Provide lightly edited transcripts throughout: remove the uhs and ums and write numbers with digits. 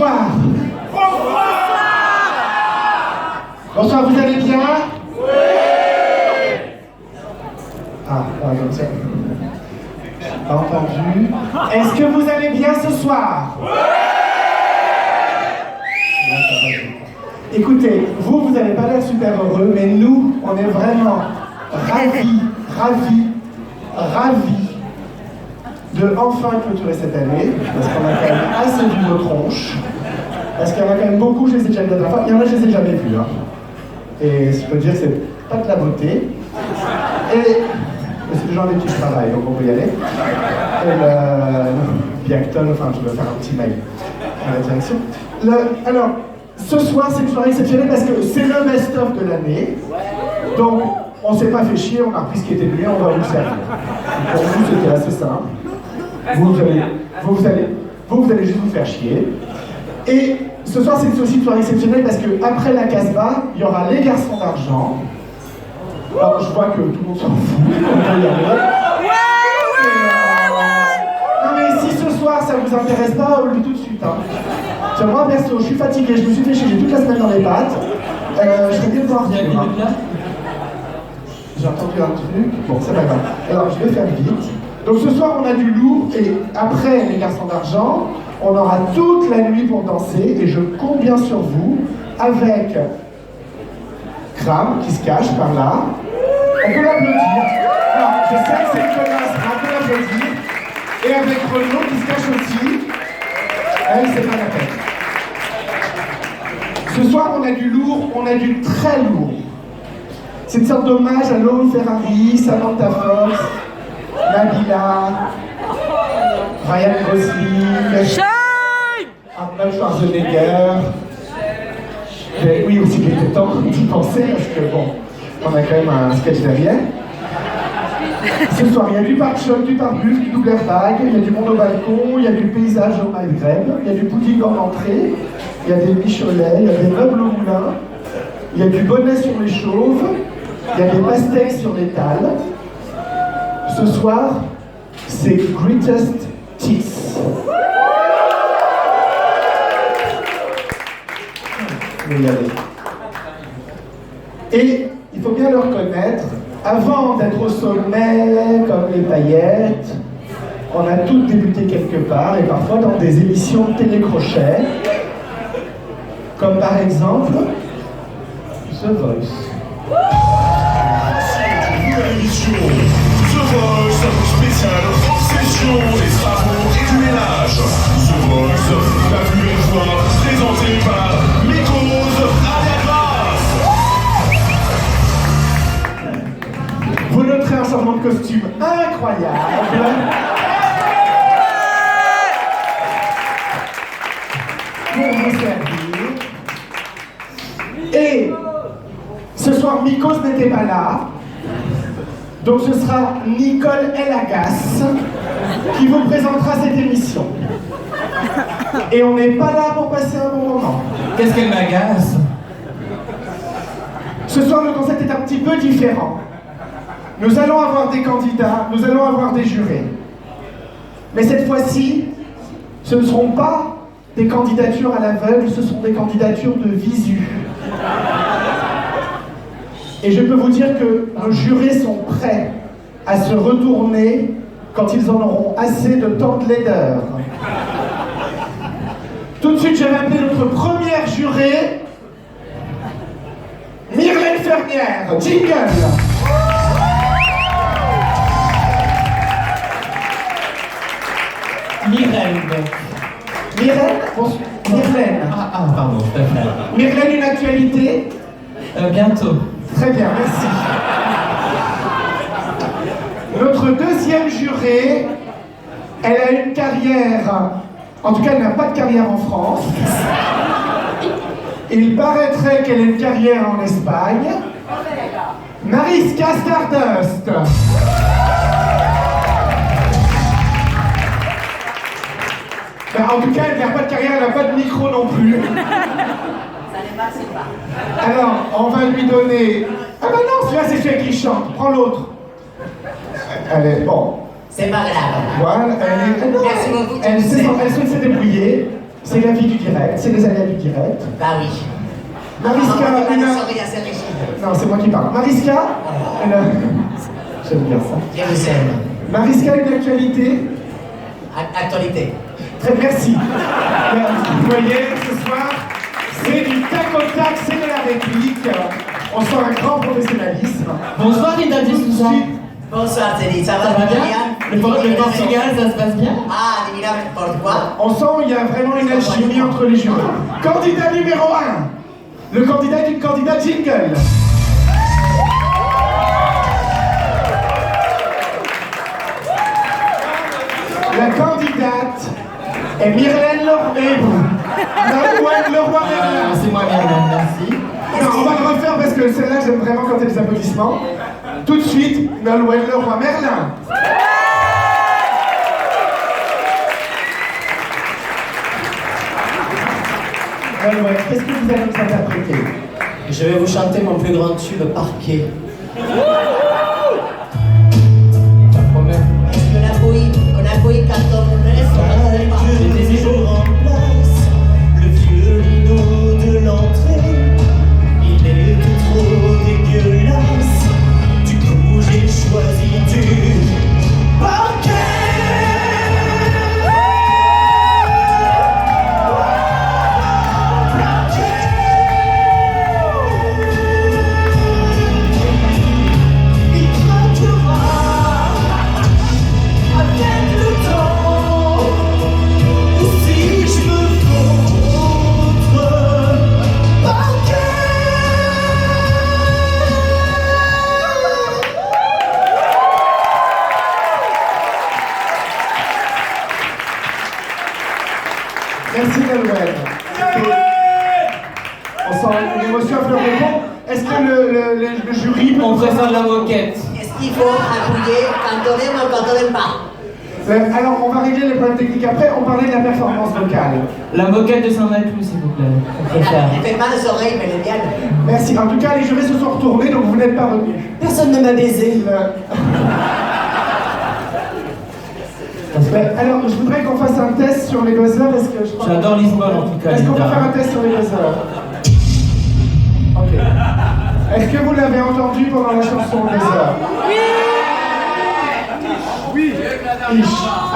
Bonsoir. Bonsoir, vous allez bien? Oui. Ah, comme ça. Pas entendu. Est-ce que vous allez bien ce soir? Oui. Écoutez, vous n'avez pas l'air super heureux, mais nous, on est vraiment ravis de enfin clôturer cette année, parce qu'on a quand même assez vu nos tronches, parce qu'il y en a quand même beaucoup, je les ai déjà vus la dernière fois, il y en a, je les ai jamais vus, hein. Et je peux dire que c'est pas de la beauté, et c'est des gens avec qui je travaille, donc on peut y aller. Et puis Acton, enfin je vais faire un petit mail à la direction. Alors, ce soir c'est une soirée exceptionnelle parce que c'est le best-of de l'année, donc on s'est pas fait chier, on a repris ce qui était mieux, on va vous le servir. Pour vous c'était assez simple. Vous allez juste vous faire chier. Et ce soir, c'est aussi une soirée exceptionnelle parce qu'après la Casbah, il y aura les garçons d'argent. Alors, je vois que tout le monde s'en fout. On peut y aller. Non, mais si ce soir ça vous intéresse pas, on le dit tout de suite. Hein. Tiens, moi, perso, je suis fatigué, je me suis fait chier, j'ai toute la semaine dans les pattes. Je serais bien de voir. J'ai entendu un truc. Bon, c'est pas grave. Alors, je vais faire vite. Donc ce soir on a du lourd et après les garçons d'argent, on aura toute la nuit pour danser et je compte bien sur vous avec Kram qui se cache par là. On peut l'applaudir. Non, je sais que c'est une connasse, mais on peut l'applaudir. Et avec Renaud qui se cache aussi. Elle, c'est pas la peine. Ce soir on a du lourd, on a du très lourd. C'est une sorte d'hommage à Lolo Ferrari, Samantha Fox, Nabila, Ryan Gosling, Arnold Schwarzenegger. Oui, aussi qu'il était temps d'y penser parce que bon, on a quand même un sketch derrière. Ce soir, il y a du pare-choc, du pare-bus, du double airbag, il y a du monde au balcon, il y a du paysage au Maghreb, il y a du pudding en entrée, il y a des micholets, il y a des meubles au moulin, il y a du bonnet sur les chauves, il y a des pastèques sur les dalles. Ce soir, c'est Greatest Hits. Et il faut bien le reconnaître, avant d'être au sommet, comme les paillettes, on a toutes débuté quelque part, et parfois dans des émissions de télécrochet, comme par exemple The Voice. The Voice, spécial obsession des travaux et du ménage. The Voice, la plus belle voix, présentée par Mikos Aliagas. Vous noterez un changement de costume incroyable. Pour vous servir. Et ce soir, Mikos n'était pas là. Donc ce sera Nicole Elagas qui vous présentera cette émission. Et on n'est pas là pour passer un bon moment. Qu'est-ce qu'elle m'agace? Ce soir, le concept est un petit peu différent. Nous allons avoir des candidats, nous allons avoir des jurés. Mais cette fois-ci, ce ne seront pas des candidatures à l'aveugle, ce sont des candidatures de visu. Et je peux vous dire que nos jurés sont prêts à se retourner quand ils en auront assez de temps de laideur. Tout de suite, je vais appeler notre première jurée, Myrlène Fernière. Jingle. Myrlène. Myrlène, Myrlène. Pardon, je préfère. Myrlène, une actualité? Bientôt. Très bien, merci. Notre deuxième jurée, elle a une carrière, en tout cas elle n'a pas de carrière en France. Il paraîtrait qu'elle ait une carrière en Espagne. Mariska Stardust. Ben, en tout cas, elle n'a pas de carrière, elle n'a pas de micro non plus. Alors, on va lui donner... Ah bah non, celui-là c'est celui qui chante. Prends l'autre. Elle est... Bon. C'est pas grave. Voilà, elle est... Merci beaucoup. Elle sait se débrouiller. C'est la vie du direct, c'est les aléas du direct. Bah oui. Mariska, Pas une... de soirée assez rigide. Non, c'est moi qui parle. Mariska, j'aime bien ça. Je vous aime. Mariska, une actualité. Actualité. Très merci. Vous voyez, ce soir, c'est du tac au tac, c'est de la réplique. On sent un grand professionnalisme. Bonsoir Linda D'Souza. Bonsoir Teddy, ça Ça va va bien? Le Portugal, ça se passe bien? Ah, di Milano porte quoi? On sent qu'il y a vraiment une alchimie entre les jurys. Candidat numéro 1. Le candidat est une candidate jingle. La candidate est Myrlène Leroy Merlin. C'est moi Myrlène, merci. Non, on va le refaire parce que celle-là, j'aime vraiment quand il y a des applaudissements. Tout de suite, Nolwenn Leroy Merlin. Nolwenn, qu'est-ce que vous allez nous interpréter? Je vais vous chanter mon plus grand tube, Parquet. Con Apoi canto un resto. Je remplace le violino de l'entrée. Il est trop dégueulasse. Du coup j'ai choisi du parquet. Il craquera avec le temps. Ou si je me vautre parquet. Merci Nolwenn. On sent une émotion à fleur de peau. Est-ce que le jury peut... On préfère la moquette. Est-ce qu'il faut appuyer quand on aime ou quand on n'aime pas? Alors, on va régler les problèmes techniques après. On parlait de la performance vocale. La moquette de Saint-Maclou, s'il vous plaît. On préfère. Elle fait mal aux oreilles, mais elle est bien. Merci. En tout cas, les jurés se sont retournés, donc vous n'êtes pas revenus. Personne ne m'a baisé. Alors, je voudrais qu'on fasse un test sur les buzzers. Est-ce que je crois... J'adore Lisbonne en tout cas. Est-ce qu'on peut Linda. faire un test sur les buzzers? Ok. Est-ce que vous l'avez entendu pendant la chanson des heures? Oui.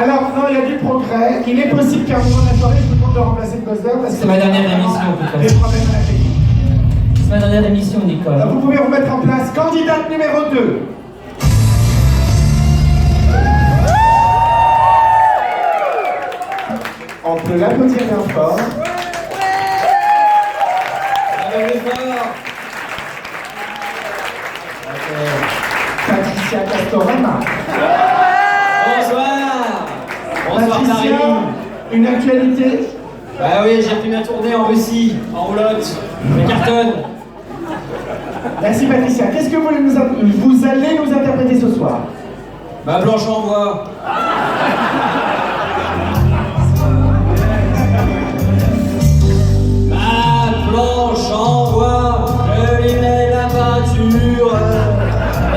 Alors, non, il y a du progrès. Il est possible qu'à un moment de la soirée, je vous demande de remplacer le buzzer parce que C'est ma dernière émission, en tout cas. des problèmes à la technique. C'est ma dernière émission, Nicole. Vous pouvez remettre en place candidate numéro 2. On peut l'applaudir bien fort. Patricia Castorama. Bonsoir. Bonsoir Patricia, Paris. une actualité? Bah oui, j'ai fait ma tournée en Russie, en roulotte. Je cartonne. Merci Patricia. Qu'est-ce que vous allez nous interpréter ce soir? Ma Blanche en voix. Ma Blanche en voix, je lui mets la peinture.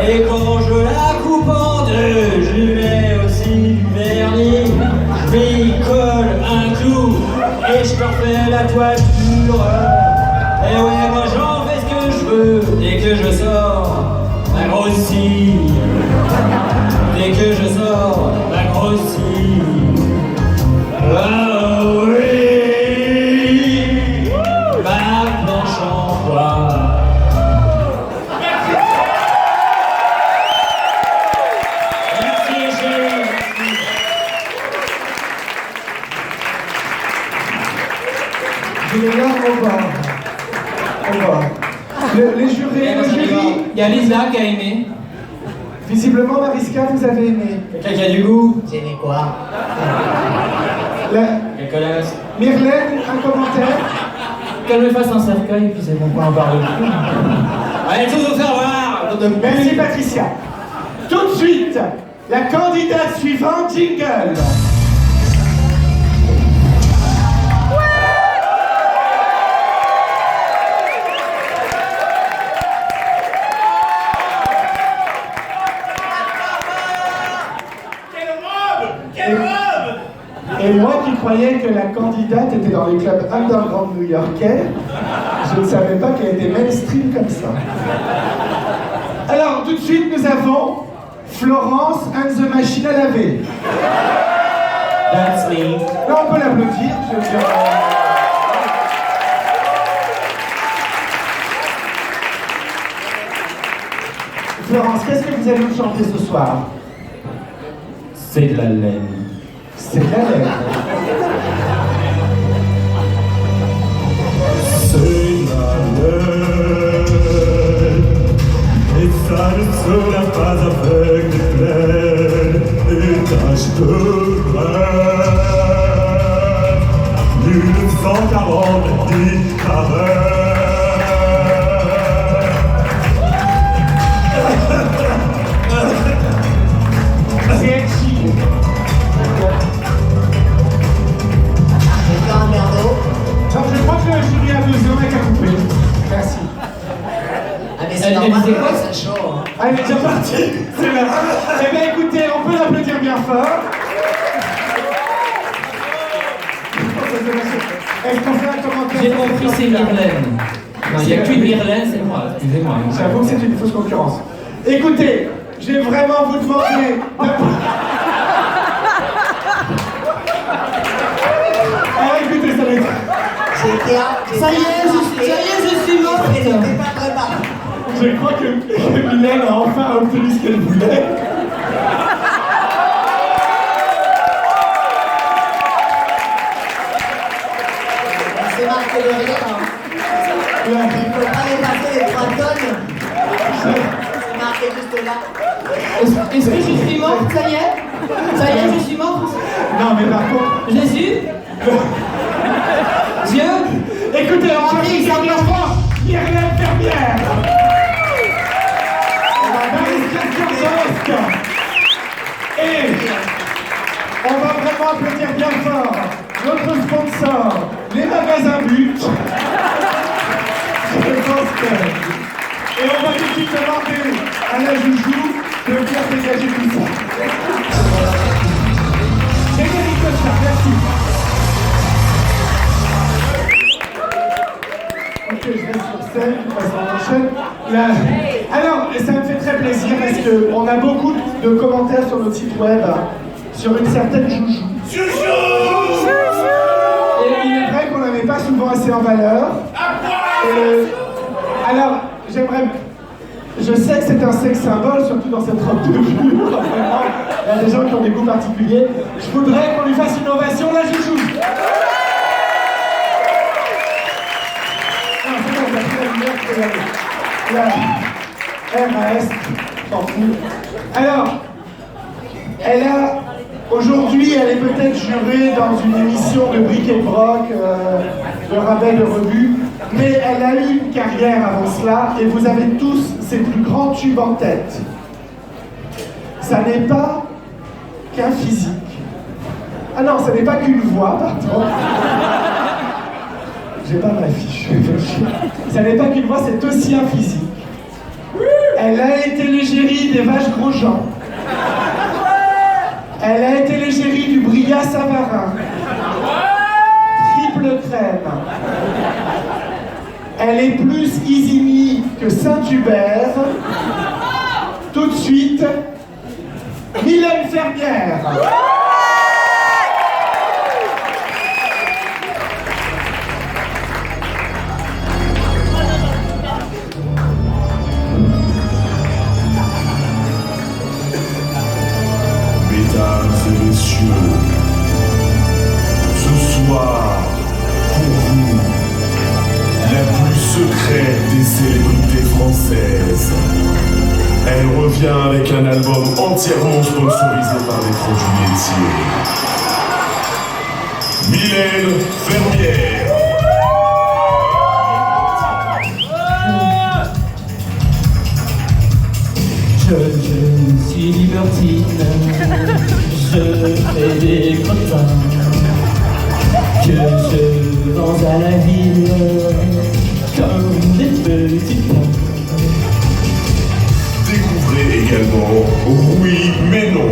Et quand je la coupe en deux, je lui mets aussi du vernis. Je lui colle un clou et je leur fais la toiture. Et ouais, moi j'en fais ce que je veux. Dès que je sors, ma grossit. Dès que je sors, ma grossit. Ah oui, ma Blanche en bois. Merci chérie. Julia, au revoir. Au revoir. Les jurés, le jury, Il y a Lisa qui a aimé. visiblement Mariska, vous avez aimé. Quelqu'un qui a du goût. J'ai mis quoi? Quelle connasse. Myrlène, un commentaire? Qu'elle me fasse un cercueil, puis c'est bon, on en parle plus. Allez tous vous faire voir. Merci Patricia. Tout de suite, la candidate suivante, jingle. Et moi qui qui croyait que la candidate était dans les clubs underground new-yorkais, je ne savais pas qu'elle était mainstream comme ça. Alors, tout de suite, nous avons Florence and the Machine à laver. That's me. Là, on peut l'applaudir. Je veux dire, Florence, qu'est-ce que vous allez nous chanter ce soir? C'est de la laine. C'est de la laine. C'est la laine, et ça ne se lave pas avec des plaines et taches de graines. 1940 dit carré. C'est Elchi. C'est un merdo. Alors, je crois que le jury a besoin qu'à couper. Merci. Ah mais c'est normal, c'est quoi c'est chaud. Hein. Ah, elle est déjà partie. C'est là. Eh bien, écoutez, on peut l'applaudir bien fort. Est-ce qu'on fait un commentaire? J'ai compris, c'est Myrlène. Non, il n'y a qu'une Myrlène, c'est moi. Excusez-moi. J'avoue que c'est une fausse concurrence. Écoutez, je vais vraiment vous demander. Ah, écoutez, ça va être. Ça y est, je suis morte. Je crois que Mylène a enfin obtenu ce qu'elle voulait. C'est marqué de rien. Il ne faut pas dépasser les 3 tonnes. C'est marqué juste là. Est-ce que je suis morte? Ça y est? Ça y est, je suis morte? Non, mais par contre. Jésus? Dieu? Écoutez, on va dire bien fort, Myrlène Fermière. Et on va vraiment applaudir bien fort notre sponsor, les magasins But. Je pense que... Et on va tout de suite demander à la Joujou de bien dégager tout ça. Générique de ça, merci. Ok, je reste sur scène, on enchaîne. Alors, ça me fait très plaisir parce qu'on a beaucoup de commentaires sur notre site web sur une certaine Joujou. Et il est vrai qu'on n'avait pas souvent assez en valeur. Alors, j'aimerais... Je sais que c'est un sexe symbole, surtout dans cette robe de velours. Vraiment, il y a des gens qui ont des goûts particuliers. Je voudrais qu'on lui fasse une ovation, la Joujou. Non, c'est bon, la lumière, la RAS, s'en fout. Alors, elle a... Aujourd'hui, elle est peut-être jurée dans une émission de bric et broc, de rabais de revue, mais elle a eu une carrière avant cela, et vous avez tous ses plus grands tubes en tête. Ça n'est pas qu'un physique. Ah non, ça n'est pas qu'une voix, pardon. J'ai pas ma fiche. Ça n'est pas qu'une voix, c'est aussi un physique. Elle a été l'égérie des Vaches Grosjean. Elle a été l'égérie du Bria Savarin. Triple crème. Elle est plus Isigny que Saint-Hubert. Tout de suite, Mylène Fermière. Mesdames et messieurs, ce soir, pour vous, la plus secrète des célébrités françaises. Elle revient avec un album entièrement sponsorisé par les produits laitiers. Mylène Fermière. Je suis libertine, je fais des crottins que je vends à la ville comme des petits pains. Découvrez également Oui mais non.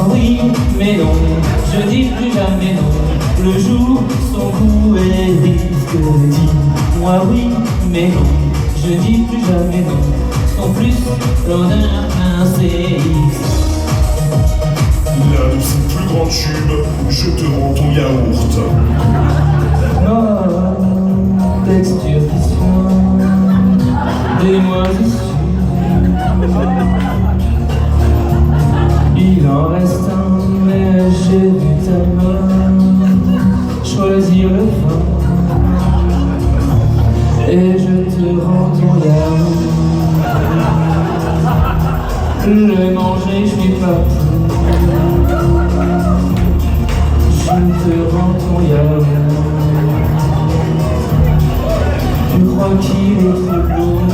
Oh oui, mais non, je dis plus jamais non. Le jour, son goût et les risques. Dis-moi oui, mais non, je dis plus jamais non. Sans plus l'honneur d'un CX. L'un de ses plus grands tubes, je te rends ton yaourt. Oh, texture qui soigne des moisissures. Il en reste un, mais j'ai vu ta main choisir le vin. Et je te rends ton yaourt. Le manger, je suis pas je te rends ton yaourt. Tu crois qu'il est trop lourd.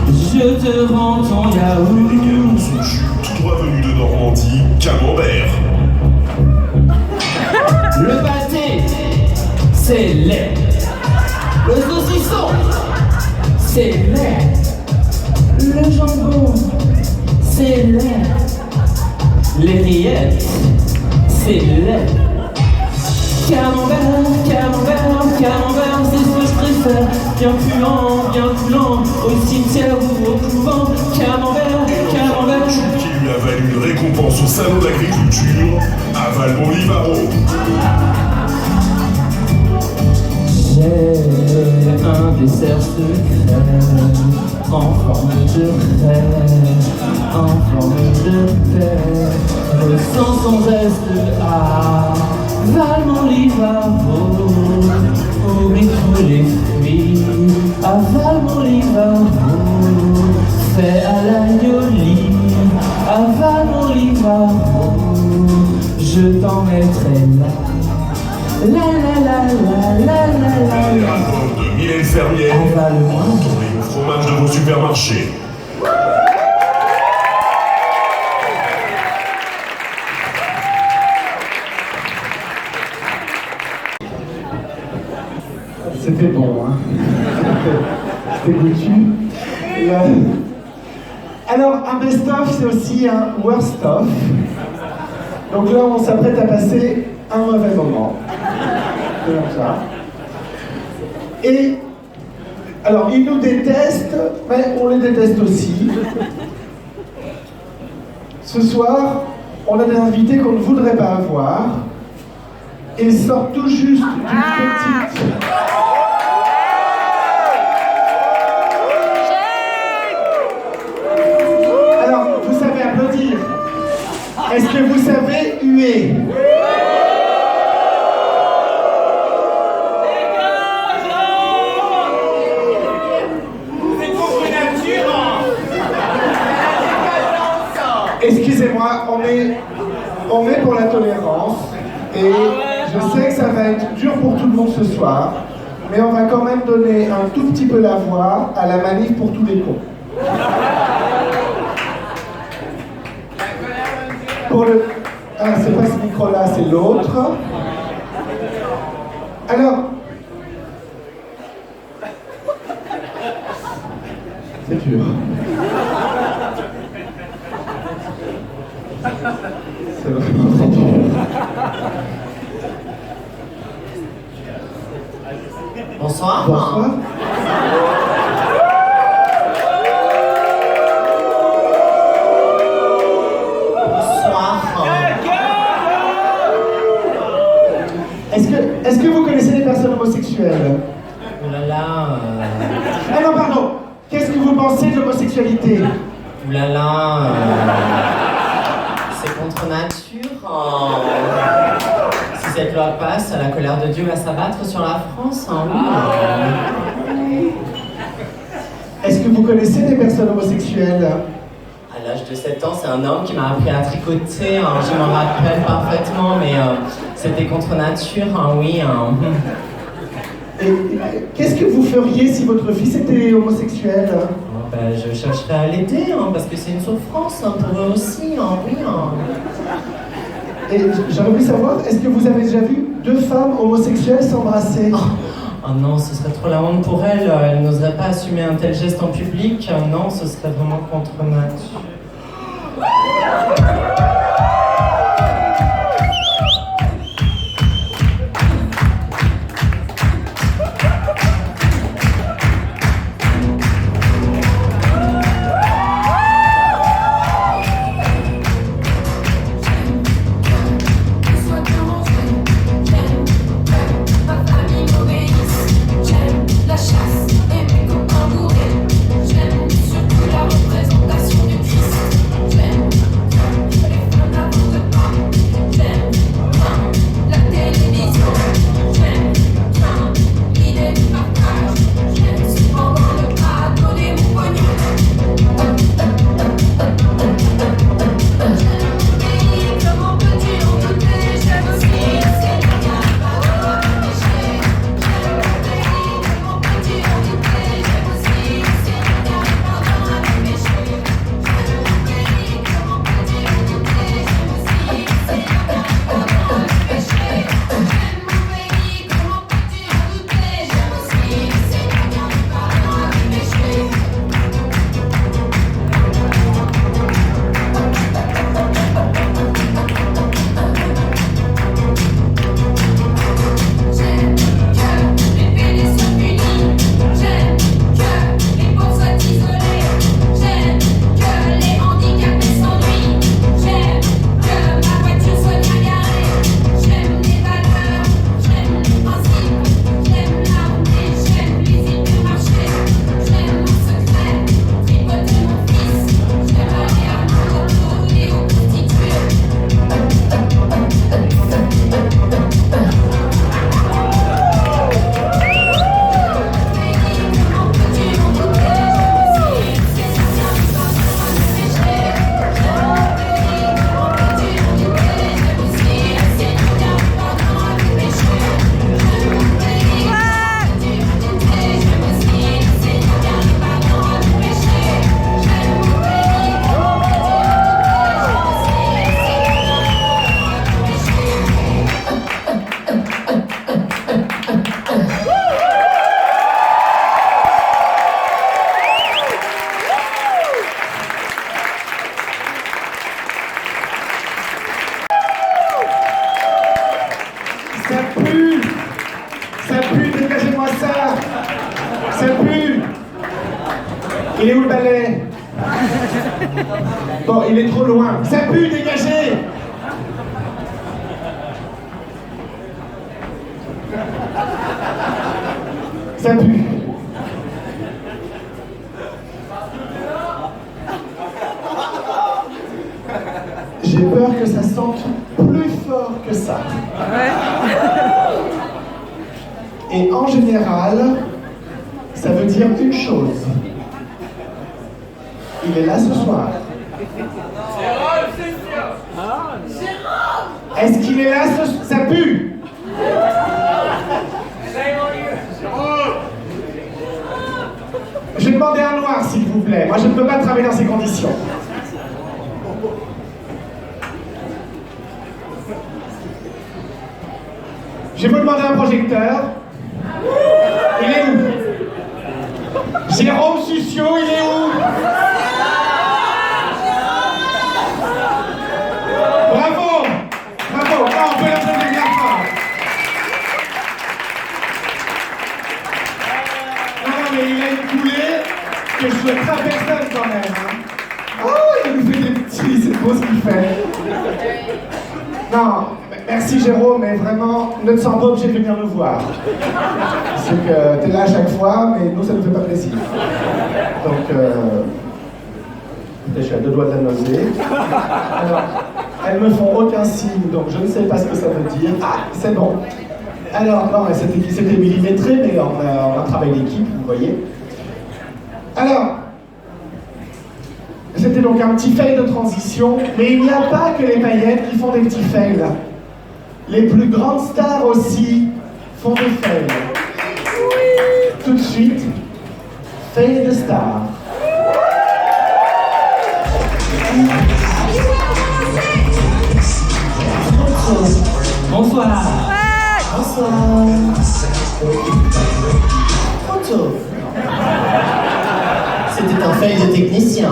Je te rends ton yaourt. Les galons sont jus, tout droit venus de Normandie, camembert. Le pâté, c'est lait. Le saucisson, c'est lait. Le jambon, c'est lait. Les rillettes, c'est lait. Camembert, camembert, camembert, c'est ce que je préfère. Bien puant, au cimetière ou au couvent. Camembert, camembert. Qui lui a valu une récompense au salon d'agriculture à Valmont-Livaro. J'ai un dessert secret en forme de rêve, en forme de paix. Ressens son reste à Valmont-Livaro. Oublie tous les fruits à Valmont-Livaro. Fait à l'agnoli à Valmont-Livaro. Je t'en mettrai là. La la la la la la la la. L'album de Mylène Fermier, Avale-moi. tourné au fromage de vos supermarchés. C'était bon, hein. C'était goûtu. Alors, un best-of, c'est aussi un worst-of. Donc là, on s'apprête à passer un mauvais moment. Comme ça. Et, alors, ils nous détestent, mais on les déteste aussi. Ce soir, on a des invités qu'on ne voudrait pas avoir. Et ils sortent tout juste d'une petite... Alors, vous savez applaudir. Est-ce que vous savez huer? Excusez-moi, on est pour la tolérance et je sais que ça va être dur pour tout le monde ce soir, mais on va quand même donner un tout petit peu la voix à la manif pour tous les cons. Pour le... Ah, c'est pas ce micro-là, c'est l'autre. Alors... C'est dur. C'est vraiment très dur. Bonsoir. Bonsoir. Est-ce que vous connaissez les personnes homosexuelles? Oh là là. Ah non, pardon. Qu'est-ce que vous pensez de l'homosexualité? Oh là là. C'est contre nature. Si cette loi passe, la colère de Dieu va s'abattre sur la France. Oui. Est-ce que vous connaissez des personnes homosexuelles? À l'âge de 7 ans, c'est un homme qui m'a appris à tricoter. Je m'en rappelle parfaitement, mais c'était contre nature, oui. Et qu'est-ce que vous feriez si votre fils était homosexuel? Je chercherais à l'aider, parce que c'est une souffrance pour eux aussi, oui. Et j'aurais voulu savoir, est-ce que vous avez déjà vu 2 femmes homosexuelles s'embrasser? Oh non, ce serait trop la honte pour elle. Elle n'oserait pas assumer un tel geste en public. Non, ce serait vraiment contre nature. Il est où le balai? Bon, il est trop loin. Ça pue, dégagez! Ça pue. J'ai peur que ça sente plus fort que ça. Et en général, ça veut dire une chose. Il est là ce soir. Est-ce qu'il est là ce... Ça pue. Je vais demander un noir, s'il vous plaît. Moi, je ne peux pas travailler dans ces conditions. Je vais vous demander un projecteur. Il est où? Jérôme Sucio, il est où? Bravo! Bravo! Non, on peut l'applaudir bien fort. Non, mais il a une coulée que je souhaiterais à personne quand même. Hein. Oh, il nous fait des petits, c'est beau ce qu'il fait. Non, merci Jérôme, mais vraiment, ne te sens pas obligé de venir nous voir. C'est que t'es là à chaque fois, mais nous, ça ne nous fait pas plaisir. Donc, je suis à 2 doigts de la nausée. Alors, elles me font aucun signe, donc je ne sais pas ce que ça veut dire. Ah, c'est bon. Alors, non, c'était millimétré, mais on a travaillé l'équipe, vous voyez. Alors, c'était donc un petit fail de transition, mais il n'y a pas que les paillettes qui font des petits fails. Les plus grandes stars aussi font des fails. Tout de suite, fail de star. Bonsoir. Bonsoir. Photo. C'était un fail de technicien.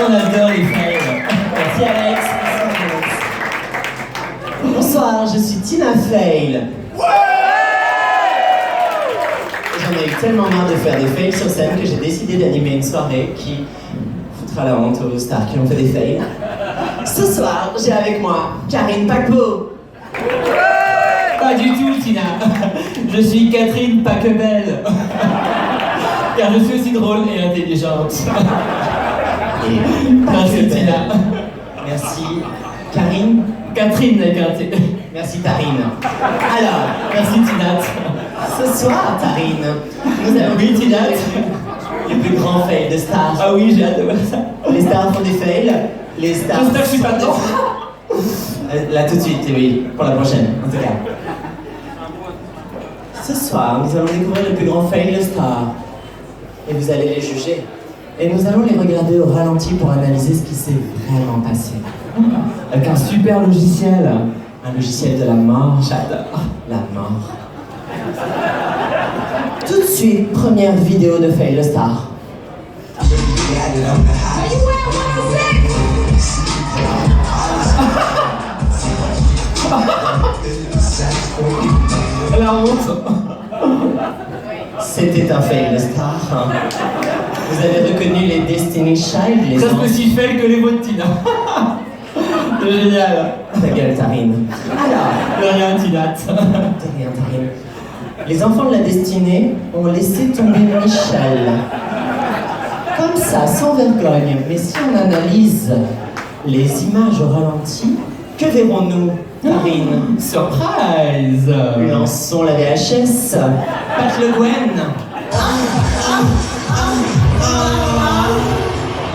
On adore les fails. Merci Alex. Bonsoir, je suis Tina Fail. J'en ai eu tellement marre de faire des fails sur scène que j'ai décidé d'animer une soirée qui foutra la honte aux stars qui ont fait des fails. Ce soir, j'ai avec moi Karine Paquebot. Pas du tout, Tina. Je suis Catherine Paquebel. Car je suis aussi drôle et intelligente. Et Merci, Tina. Merci. Karine. Catherine avec un T. Merci Tarine. Alors, Merci, Tina. ce soir, Tarine, nous allons Oui, Tina. les plus grands fails de stars. Ah oui, j'ai hâte de voir ça. Les stars font des fails. Les stars. J'espère que je suis pas dedans. Là tout de suite, oui, pour la prochaine, en tout cas. Ce soir, nous allons découvrir les plus grands fails de stars. Et vous allez les juger. Et nous allons les regarder au ralenti pour analyser ce qui s'est vraiment passé. Avec un super logiciel. Un logiciel de la mort. J'adore. La mort. Tout de suite, première vidéo de fail de star. La honte. C'était un fail de star. Vous avez reconnu les Destiny Child, les Presque enfants. aussi fail que les mots de Tina. C'est génial. Ta gueule, Tarine. Alors, De rien, Tina. de rien, Tarine. Les enfants de la destinée ont laissé tomber Michel. Comme ça, sans vergogne. Mais si on analyse les images au ralenti, que verrons-nous, Tarine? Surprise. Lançons la VHS. Pat Le Guen.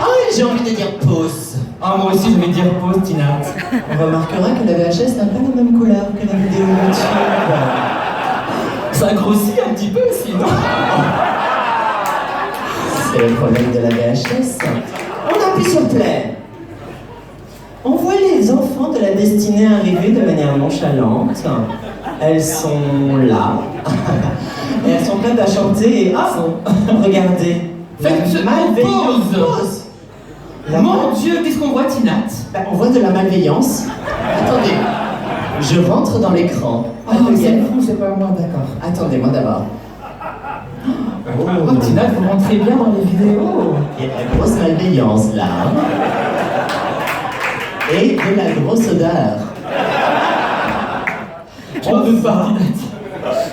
Oh, j'ai envie de dire pause. Ah, moi aussi, je vais dire pause, Tina. On remarquera que la VHS n'a pas la même couleur que la vidéo YouTube. Ça grossit un petit peu, sinon. C'est le problème de la VHS. On appuie sur play. On voit les enfants de la destinée arriver de manière nonchalante. Elles sont là. Et elles sont prêtes à chanter et regardez. Faites malveillance. pause. La Mon Dieu, qu'est-ce qu'on voit, Tina? On voit de la malveillance. Attendez. Je rentre dans l'écran. Oh, c'est fou, c'est pas moi, d'accord. Attendez-moi d'abord. Oh, Tina, vous rentrez bien dans les vidéos. Il y a de la grosse malveillance là. Et de la grosse odeur. On ne pas.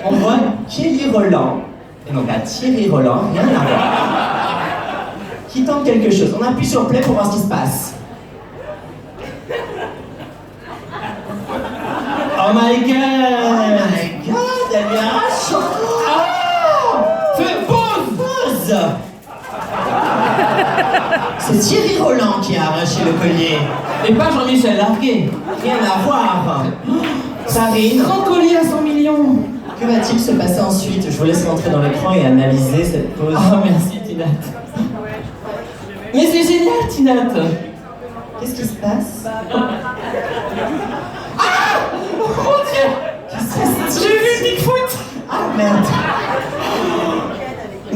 On voit Kelly Roland, et non pas Thierry Roland, rien à voir, qui tente quelque chose. On appuie sur play pour voir ce qui se passe. Oh my god. Oh my god, elle lui arrache. Fais pause. Pause. C'est Thierry Roland qui a arraché le collier. Et pas Jean-Michel Larguet. Rien à voir. Sarine, Grand collier à 100 millions. que va-t-il se passer ensuite? Je vous laisse rentrer dans l'écran et analyser cette pause. Oh merci Tinat. Mais c'est génial Tinat. Qu'est-ce qui se passe? Mon Dieu. J'ai vu Bigfoot. Ah merde.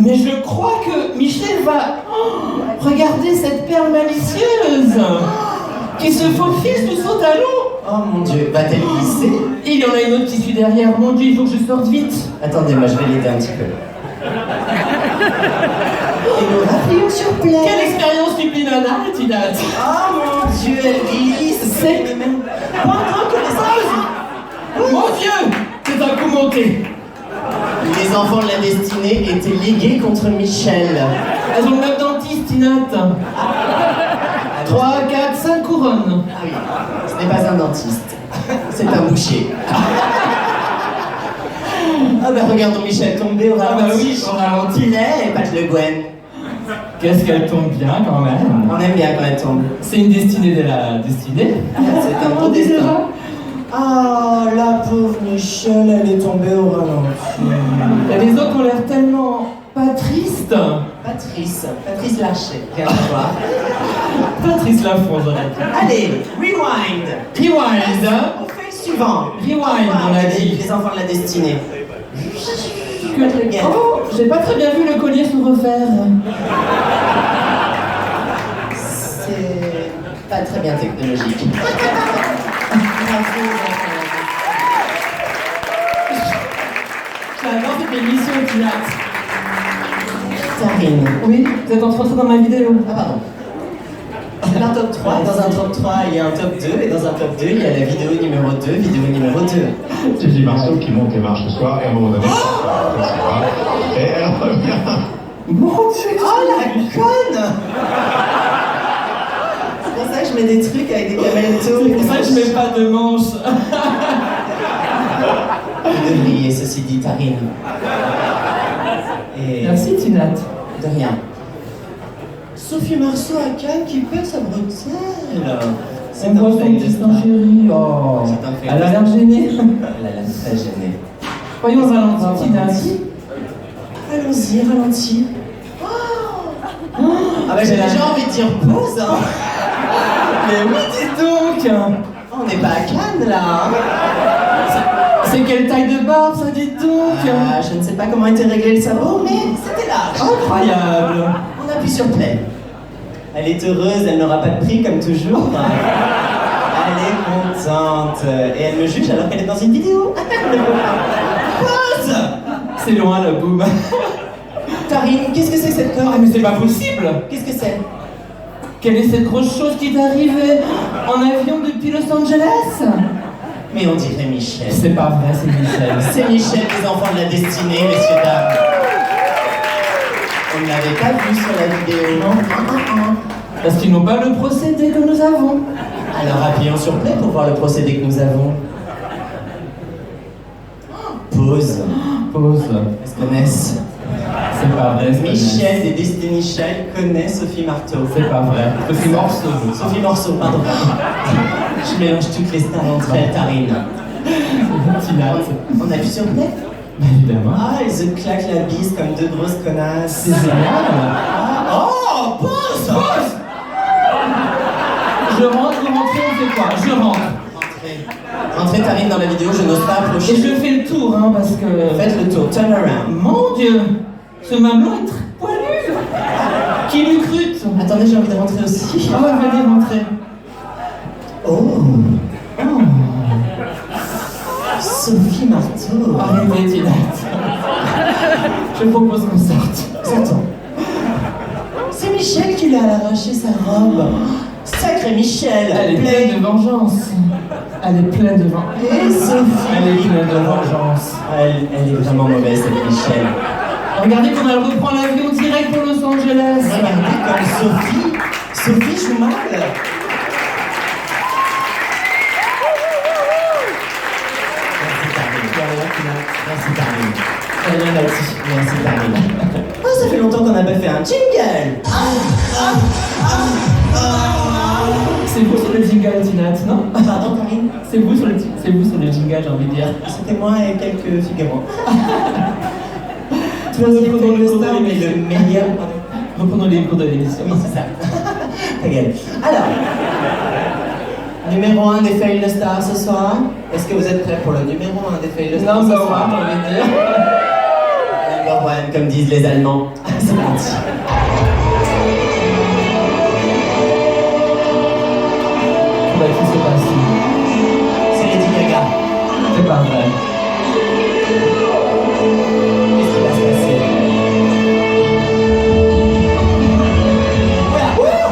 Mais je crois que Michel va regarder cette perle malicieuse qui se faufile sous son talon. Oh mon Dieu, va-t-elle glisser? Et il y en a une autre qui suit derrière. Mon Dieu, il faut que je sorte vite. Attendez, moi je vais l'aider un petit peu. Et nous rappelons sur play. Quelle expérience subliminale, Tinat. Oh mon Dieu, elle glisse. C'est même pas grand que les Mon Dieu, c'est un coup monté. Les enfants de la destinée étaient ligués contre Michel. Elles ont le même dentiste, Tinat. 3, 4, 5 couronnes. Ah oui, ce n'est pas un dentiste, c'est un boucher. Ah bah regardons Michel tomber au ralenti. Ah bah oui, au ralenti. Il est, Pat Le Guen. Qu'est-ce qu'elle tombe bien quand même. On aime bien quand elle tombe. C'est une destinée de la destinée. C'est un beau destin. Ah, la pauvre Michel, elle est tombée au ralenti. Et les autres ont l'air tellement pas tristes. Patrice Larcher, rien à voir. Patrice Lafont, j'aurais dit. Allez, rewind. Rewind. On fait le suivant. Rewind, on a dit. Les enfants de la destinée. Oh, j'ai pas très bien vu le collier se refaire. C'est pas très bien technologique. J'adore cette émission, Tinat. Sarine. Oui, vous êtes entré dans ma vidéo. Ah pardon. C'est un top 3, dans un top 3 il y a un top 2, et dans un top 2 il y a la vidéo numéro 2, vidéo numéro 2. C'est Lily Marceau qui monte les marches ce soir, et à un moment donné, et elle revient. Mon Dieu. Oh la conne! C'est pour ça que je mets des trucs avec des caméras. C'est pour ça que je mets pas de manches. Vous devriez, ceci dit, Tarine. Et... Merci, Tinat. De rien. Sophie Marceau à Cannes qui perd sa bretelle. C'est On voit son petit chéri. Oh. C'est un fait. Elle a l'air gênée. Elle a l'air très gênée. Voyons au ralenti, Tinat. Allons-y, ralenti. Ah bah j'ai déjà envie de dire pause. Hein. Mais oui, dis donc. On n'est pas à Cannes là. Hein. C'est quelle taille de barbe, ça, dit donc. Ah, je ne sais pas comment était réglé le sabot, mais c'était large. Incroyable. On appuie sur play. Elle est heureuse, elle n'aura pas de prix comme toujours. Elle est contente. Et elle me juge alors qu'elle est dans une vidéo. Pause. C'est loin, le boom. Tarine, qu'est-ce que c'est que cette corde? Ah, mais c'est pas possible. Qu'est-ce que c'est? Quelle est cette grosse chose qui est arrivée en avion depuis Los Angeles? Mais on dirait Michel. C'est pas vrai, c'est Michel. C'est Michel des enfants de la destinée, messieurs, dames. On ne l'avait pas vu sur la vidéo. Non. Parce qu'ils n'ont pas le procédé que nous avons. Alors appuyons sur play pour voir le procédé que nous avons. Pause. Pause. Elles se connaissent. C'est pas vrai, c'est Michel des Destiny Child connaît Sophie Marteau. C'est pas vrai. Sophie Morceau. Sophie Morceau, pardon. Je mélange toutes les stars entre elles, Tarine. Tinat. On appuie sur play? Évidemment. Ah, elles se claquent la bise comme deux grosses connasses. C'est génial. Oh, pause! Pause! Je rentre, vous rentrez, on fait quoi? Je rentre. Entrez Tarine dans la vidéo, je n'ose pas approcher. Et je fais le tour, hein, parce que... Faites le tour, turn around. Mon Dieu, ce mamelon est très poilu. Qui l'eût cru? Attendez, j'ai envie de rentrer aussi. Ah, venez rentrer. Oh! Sophie Marteau. Arrêtez, Tinat. Je propose qu'on sorte. Attends. C'est Michel qui lui a arraché sa robe. Sacré Michel. Elle est pleine de vengeance. Elle est pleine de vengeance. Et Sophie. Elle est pleine de vengeance. Elle est vraiment mauvaise, cette Michel. Regardez comme elle reprend l'avion direct pour Los Angeles. Regardez comme Sophie joue mal. Merci Tarine. Elle vient là-dessus. Merci Tarine. Oh, ça fait longtemps qu'on n'a pas fait un jingle. C'est vous sur le jingle, Tinat, non? Pardon Tarine. C'est vous sur le jingle, j'ai envie de dire. C'était moi et quelques figurants. Troisième Reprenons Fail le the cours de Star, mais l'émission. le meilleur. Reprenons les cours de l'émission. Oui, c'est ça. Ta gueule. Alors, numéro 1 des Fail the Star ce soir. Est-ce que vous êtes prêts pour le numéro 1 des Fail the Star ce Number soir? one, j'ai envie de dire. Number one, comme disent les Allemands. C'est parti. Bah, qui se passe? C'est Lady Gaga. C'est pas vrai. Qu'est-ce qui va se passer? Voilà. Ouh.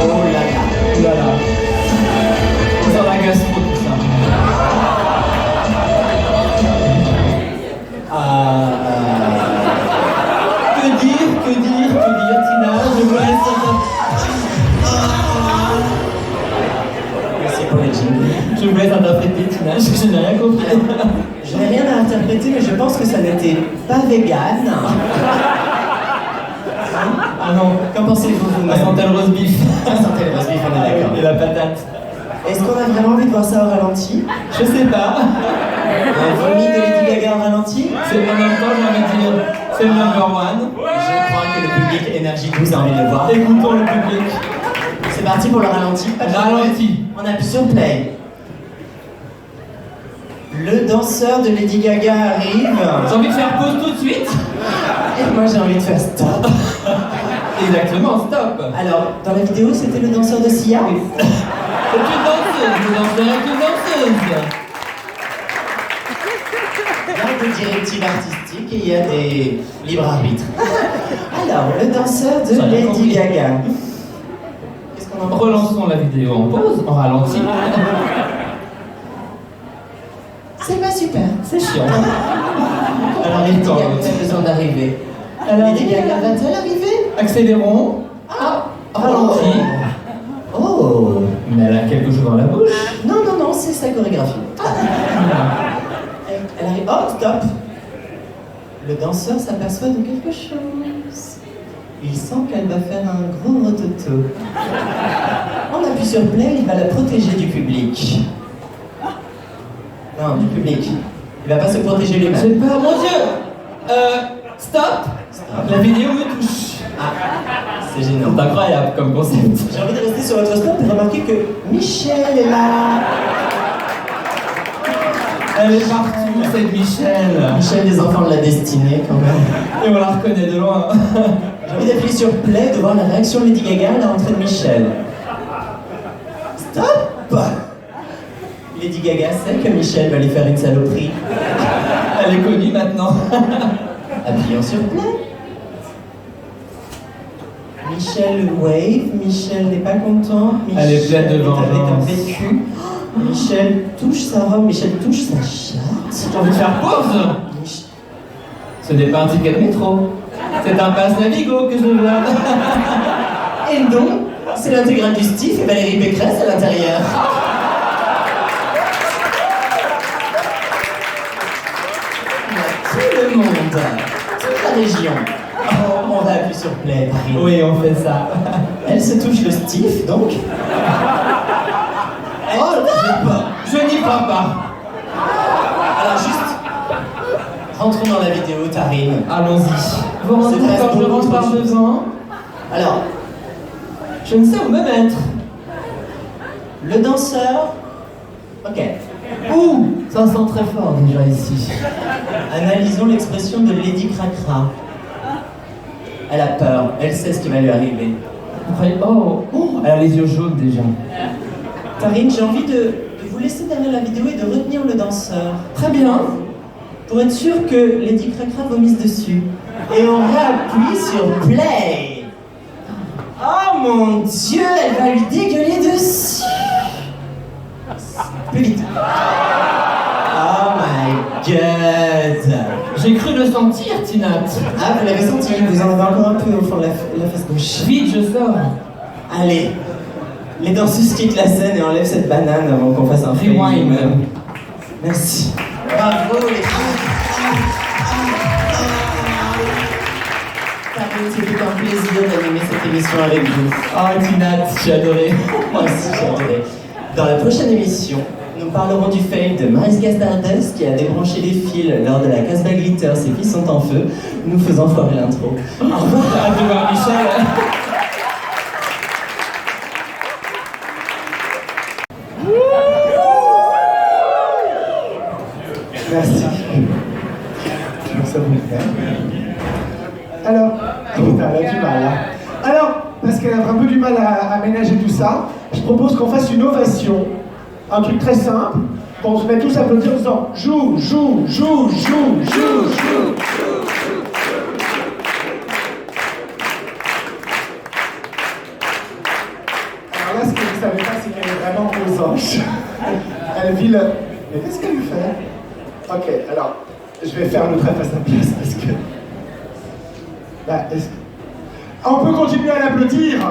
Oh là là. Oulala. Ça la gastro, tout ça. Que dire, Tina? Je vous laisse Merci pour les jingles. Je vous laisse interpréter, Tina. Je n'ai rien compris. Je n'ai rien à interpréter, mais je pense que ça n'était pas vegan. Ah non. Qu'en pensez-vous La vous-même? sentait le roast beef. Ça sentait le roast beef, on est d'accord. Et la patate. Est-ce qu'on a vraiment envie de voir ça au ralenti? Je sais pas. Un vomi de Lady Gaga au ralenti? C'est en même temps, j'ai envie de dire, c'est le number one. Je crois que le public Énergie 12 a envie de le voir. Écoutons le public. C'est parti pour le ralenti. Ralenti. On appuie sur play. Le danseur de Lady Gaga arrive. J'ai envie de faire pause tout de suite. Et moi j'ai envie de faire stop. Exactement, stop. Alors, dans la vidéo, c'était le danseur de Sia. C'est une danseuse, une danseuse. Il y a des directives artistiques et il y a des libres arbitres. Alors, le danseur de Ça, j'ai Lady compris. Gaga. Qu'est-ce qu'on en pense? Relançons la vidéo en pause, en ralenti. C'est pas super. C'est chiant. Alors, Lady Gaga a besoin d'arriver. Lady Gaga va-t-elle arriver? Accélérons. Ah, Ralenti. Oh. Mais elle a quelque chose dans la bouche. Non, non, non, c'est sa chorégraphie. Elle arrive. Oh, stop. Le danseur s'aperçoit de quelque chose. Il sent qu'elle va faire un gros rototo. On appuie sur play, il va la protéger du public. Non, du public. Il va pas se protéger J'ai lui-même. peur, mon Dieu. Stop. La vidéo me touche. Ah, c'est gênant. C'est incroyable comme concept. J'ai envie de rester sur votre stop et remarquer que Michel est là. Elle est partout, cette Michel. Michel, les enfants de la destinée, quand même. Et on la reconnaît de loin. J'ai envie d'appuyer sur play, de voir la réaction de Lady Gaga à la rentrée de Michel. Stop! Lady Gaga sait que Michel va lui faire une saloperie. Elle est connue maintenant. Appuyons sur play. Michel wave, Michel n'est pas content. Michel Elle est pleine de avec un vengeance. vécu. Michel touche sa robe, Michel touche sa chatte. J'ai envie de faire pause. Mich- Ce n'est pas un ticket de métro. C'est un pass Navigo que je veux. Et donc, c'est l'intégrale du Steve et Valérie Pécresse à l'intérieur. Il y a tout le monde, toute la région. Oh, on va appuyer sur play, Paris. Oui, on fait ça. Elle se touche le Steve, donc. Oh, Je n'y crois pas. alors juste, rentrons dans la vidéo, Tarine. Allons-y. Vous rentrez C'est pas comme je beaucoup rentre par trop devant. Alors, Je ne sais où me mettre. le danseur. Ok. Ouh, ça sent très fort déjà ici. Analysons l'expression de Lady Cracra. Elle a peur, elle sait ce qui va lui arriver. Vous croyez- Oh, elle a les yeux jaunes déjà. Tarine, j'ai envie de vous vous laisser derrière la vidéo et de retenir le danseur. Très bien. Pour être sûr que Lady Cracra vomisse dessus. Et on réappuie sur play. Oh mon Dieu, elle va lui dégueuler dessus. Plus vite. Oh my god. J'ai cru le sentir, Tinat. Ah, vous l'avez senti, vous en avez encore un peu au fond de la face gauche. Vite, je sors. Allez, les danseuses quittent la scène et enlèvent cette banane avant qu'on fasse un Rewind. film. Merci. Bravo les filles. C'était un plaisir d'animer cette émission avec vous. Ah, Tinat, j'ai adoré. Moi aussi j'ai adoré. Dans la prochaine émission, nous parlerons du fail de Marisca Stardust qui a débranché les fils lors de la Casbah Glitter. Ses filles sont en feu. Nous faisons foirer l'intro. Au revoir. Hâte de voir Michel. Merci. Ça vous plaît. Alors, putain, elle a du mal. Hein. Alors, parce qu'elle a un peu du mal à ménager tout ça, je propose qu'on fasse une ovation. Un truc très simple, qu'on se met tous à applaudir en disant joue, joue, joue, joue, joue, joue. Alors là, ce que vous ne savez pas, c'est qu'elle est vraiment aux anges. Elle vit le... Mais qu'est-ce qu'elle lui fait? Ok, alors, je vais faire le trèfle à sa place parce que... Bah, on peut continuer à l'applaudir. Non,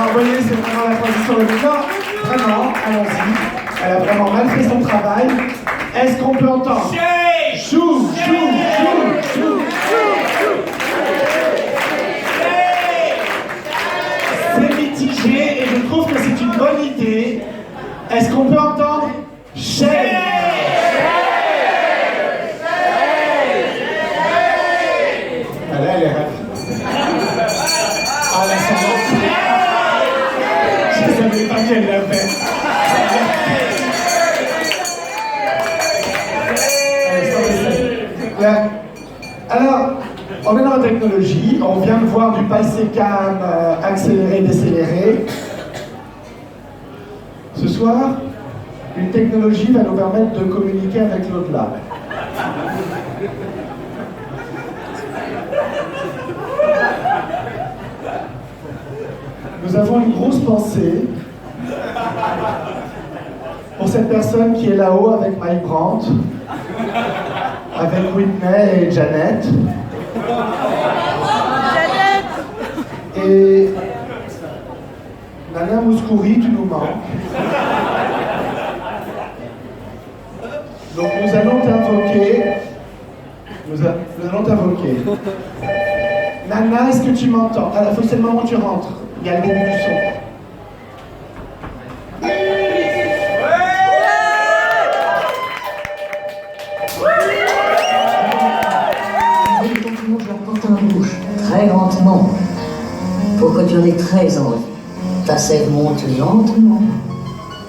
vous voyez, c'est vraiment la transition de l'État. Vraiment, allons-y. Elle a vraiment mal fait son travail. Est-ce qu'on peut entendre? Chou, chou, chou, chou. C'est mitigé et je trouve que c'est une bonne idée. Est-ce qu'on peut entendre? Shake. Ah là, elle est rapide. Ah là, c'est bon. Je ne savais pas qu'elle l'avait. Alors, on est dans la technologie. On vient de voir du Pacecam accéléré, décéléré. Ce soir, une technologie va nous permettre de communiquer avec l'au-delà. Nous avons une grosse pensée pour cette personne qui est là-haut avec Mike Brandt, avec Whitney et Janet. Et Nana Mouskouri, tu nous manques. Donc nous allons t'invoquer. Nous allons t'invoquer. Nana, est-ce que tu m'entends? Alors, c'est le moment où tu rentres. Il y a le début du son. Je la porte en bouche, très lentement, pour que tu en aies très envie. Ta sève monte lentement.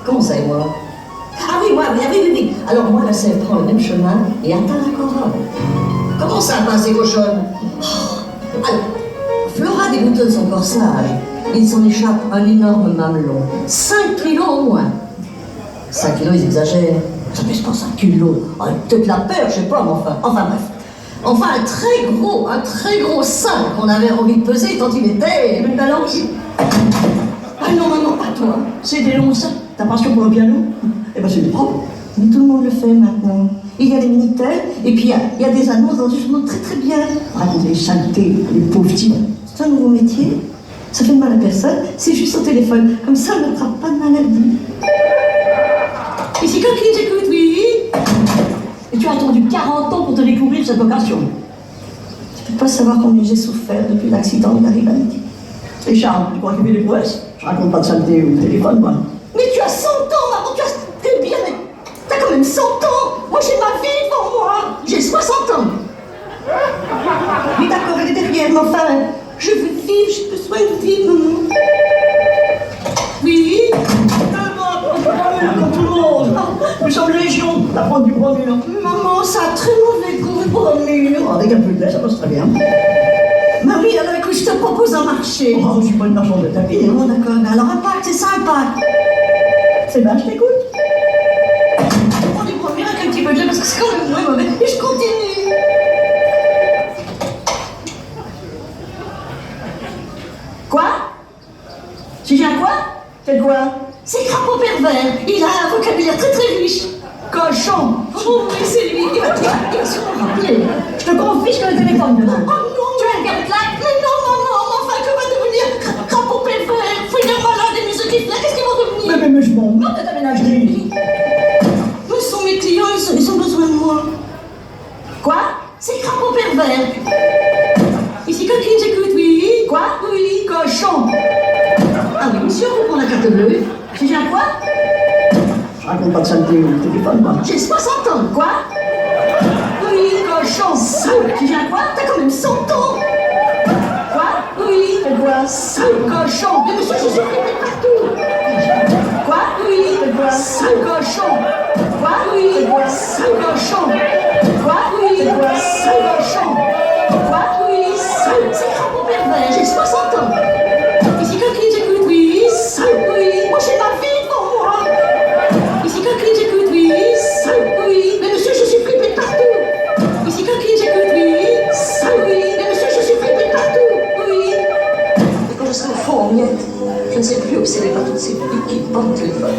Comment ça, et moi? Ah oui, moi, oui. Alors moi, la sève prend le même chemin et atteint la corolle. Comment ça, passer cochonne? Alors, Flora déboutonne son corsage. Il s'en échappe un énorme mamelon. 5 kilos au moins. 5 kilos, ils exagèrent. Ça pèse pas 5 kilos. Ah, peut-être la paire, je sais pas, mais enfin bref. Enfin, un très gros sein qu'on avait envie de peser tant il était balancier. Ah non, maman, pas toi. C'est des longs seins. T'as passion pour le piano? Eh ben, c'est propre. Mais tout le monde le fait maintenant. Il y a les Minitel, et puis il y a des annonces dans du journal très bien. Raconte les saletés, les pauvres types. C'est un nouveau métier. Ça fait de mal à personne. C'est juste au téléphone. Comme ça, on n'attrape pas de maladie. Et c'est quand qui t'écoute, oui. Et tu as attendu 40 ans pour te découvrir cette vocation. Tu peux pas savoir combien j'ai souffert depuis l'accident de la rivalité. Et Charles, tu crois qu'il fait des prouesses? Je raconte pas de saleté au téléphone, moi. Mais tu as 100 ans, maman, t'es bien, mais t'as quand même 100 ans. Moi, j'ai ma vie devant moi. J'ai 60 ans. Oui, d'accord, elle est derrière, mais enfin, je veux vivre, j'ai besoin de vivre, maman. Oui. Comme tout le monde. Nous sommes légion, la prendre du bromure. Maman, ça a très mauvais goût, le bromure. Avec un peu de lait, ça passe très bien. Marie, alors écoute, je te propose un marché. Oh, je suis pas une marchande de tapis. Oh, d'accord, mais alors un pacte, c'est ça un pacte. C'est bien, je t'écoute. On est premier avec un petit peu de lait parce que c'est quand même moins mauvais. Et je continue. Quoi? Tu viens quoi? Quel quoi? C'est Crapaud Pervers. Il a un vocabulaire très très riche. Cochon. Oh oui, c'est lui. Il va sûrement rappeler. Je te confie le téléphone demain. Oh non, tu as un gars là. Mais non, enfin, que va devenir Crapaud Pervers? Faut y avoir là des musiques là. Qu'est-ce qu'ils vont devenir? Mais je m'en moque de ta ménagerie. Où sont mes clients? Ils ont besoin de moi. Quoi? C'est Crapaud Pervers. Ici, coquine, j'écoute, oui. Quoi? Oui, cochon. Ah oui, monsieur, vous prenez la carte bleue. Tu viens quoi? Je raconte pas de saleté au téléphone, moi. J'ai 60 ans, quoi? Oui, cochon. Tu viens quoi? T'as quand même 100 ans. Quoi? Oui, quoi? Cochon. Mais monsieur, je suis pris partout. Quoi? Oui, quoi? Cochon. Quoi? Oui, cochon. Quoi? Oui, cochon. Quoi? Oui, c'est Crapaud Pervers. J'ai 60 ans. Ici, coquine, j'écoute, oui. Oui, moi j'ai ma vie devant moi. Ici, coquine, j'écoute, oui. Oui, mais monsieur, je suis flippée de partout. Ici, coquine, j'écoute, oui. Oui, mais monsieur, je suis flippée de partout. Oui. Et quand je serai au fond en miettes, je ne serai plus obsédée par toutes ces pubs qui portent le téléphone.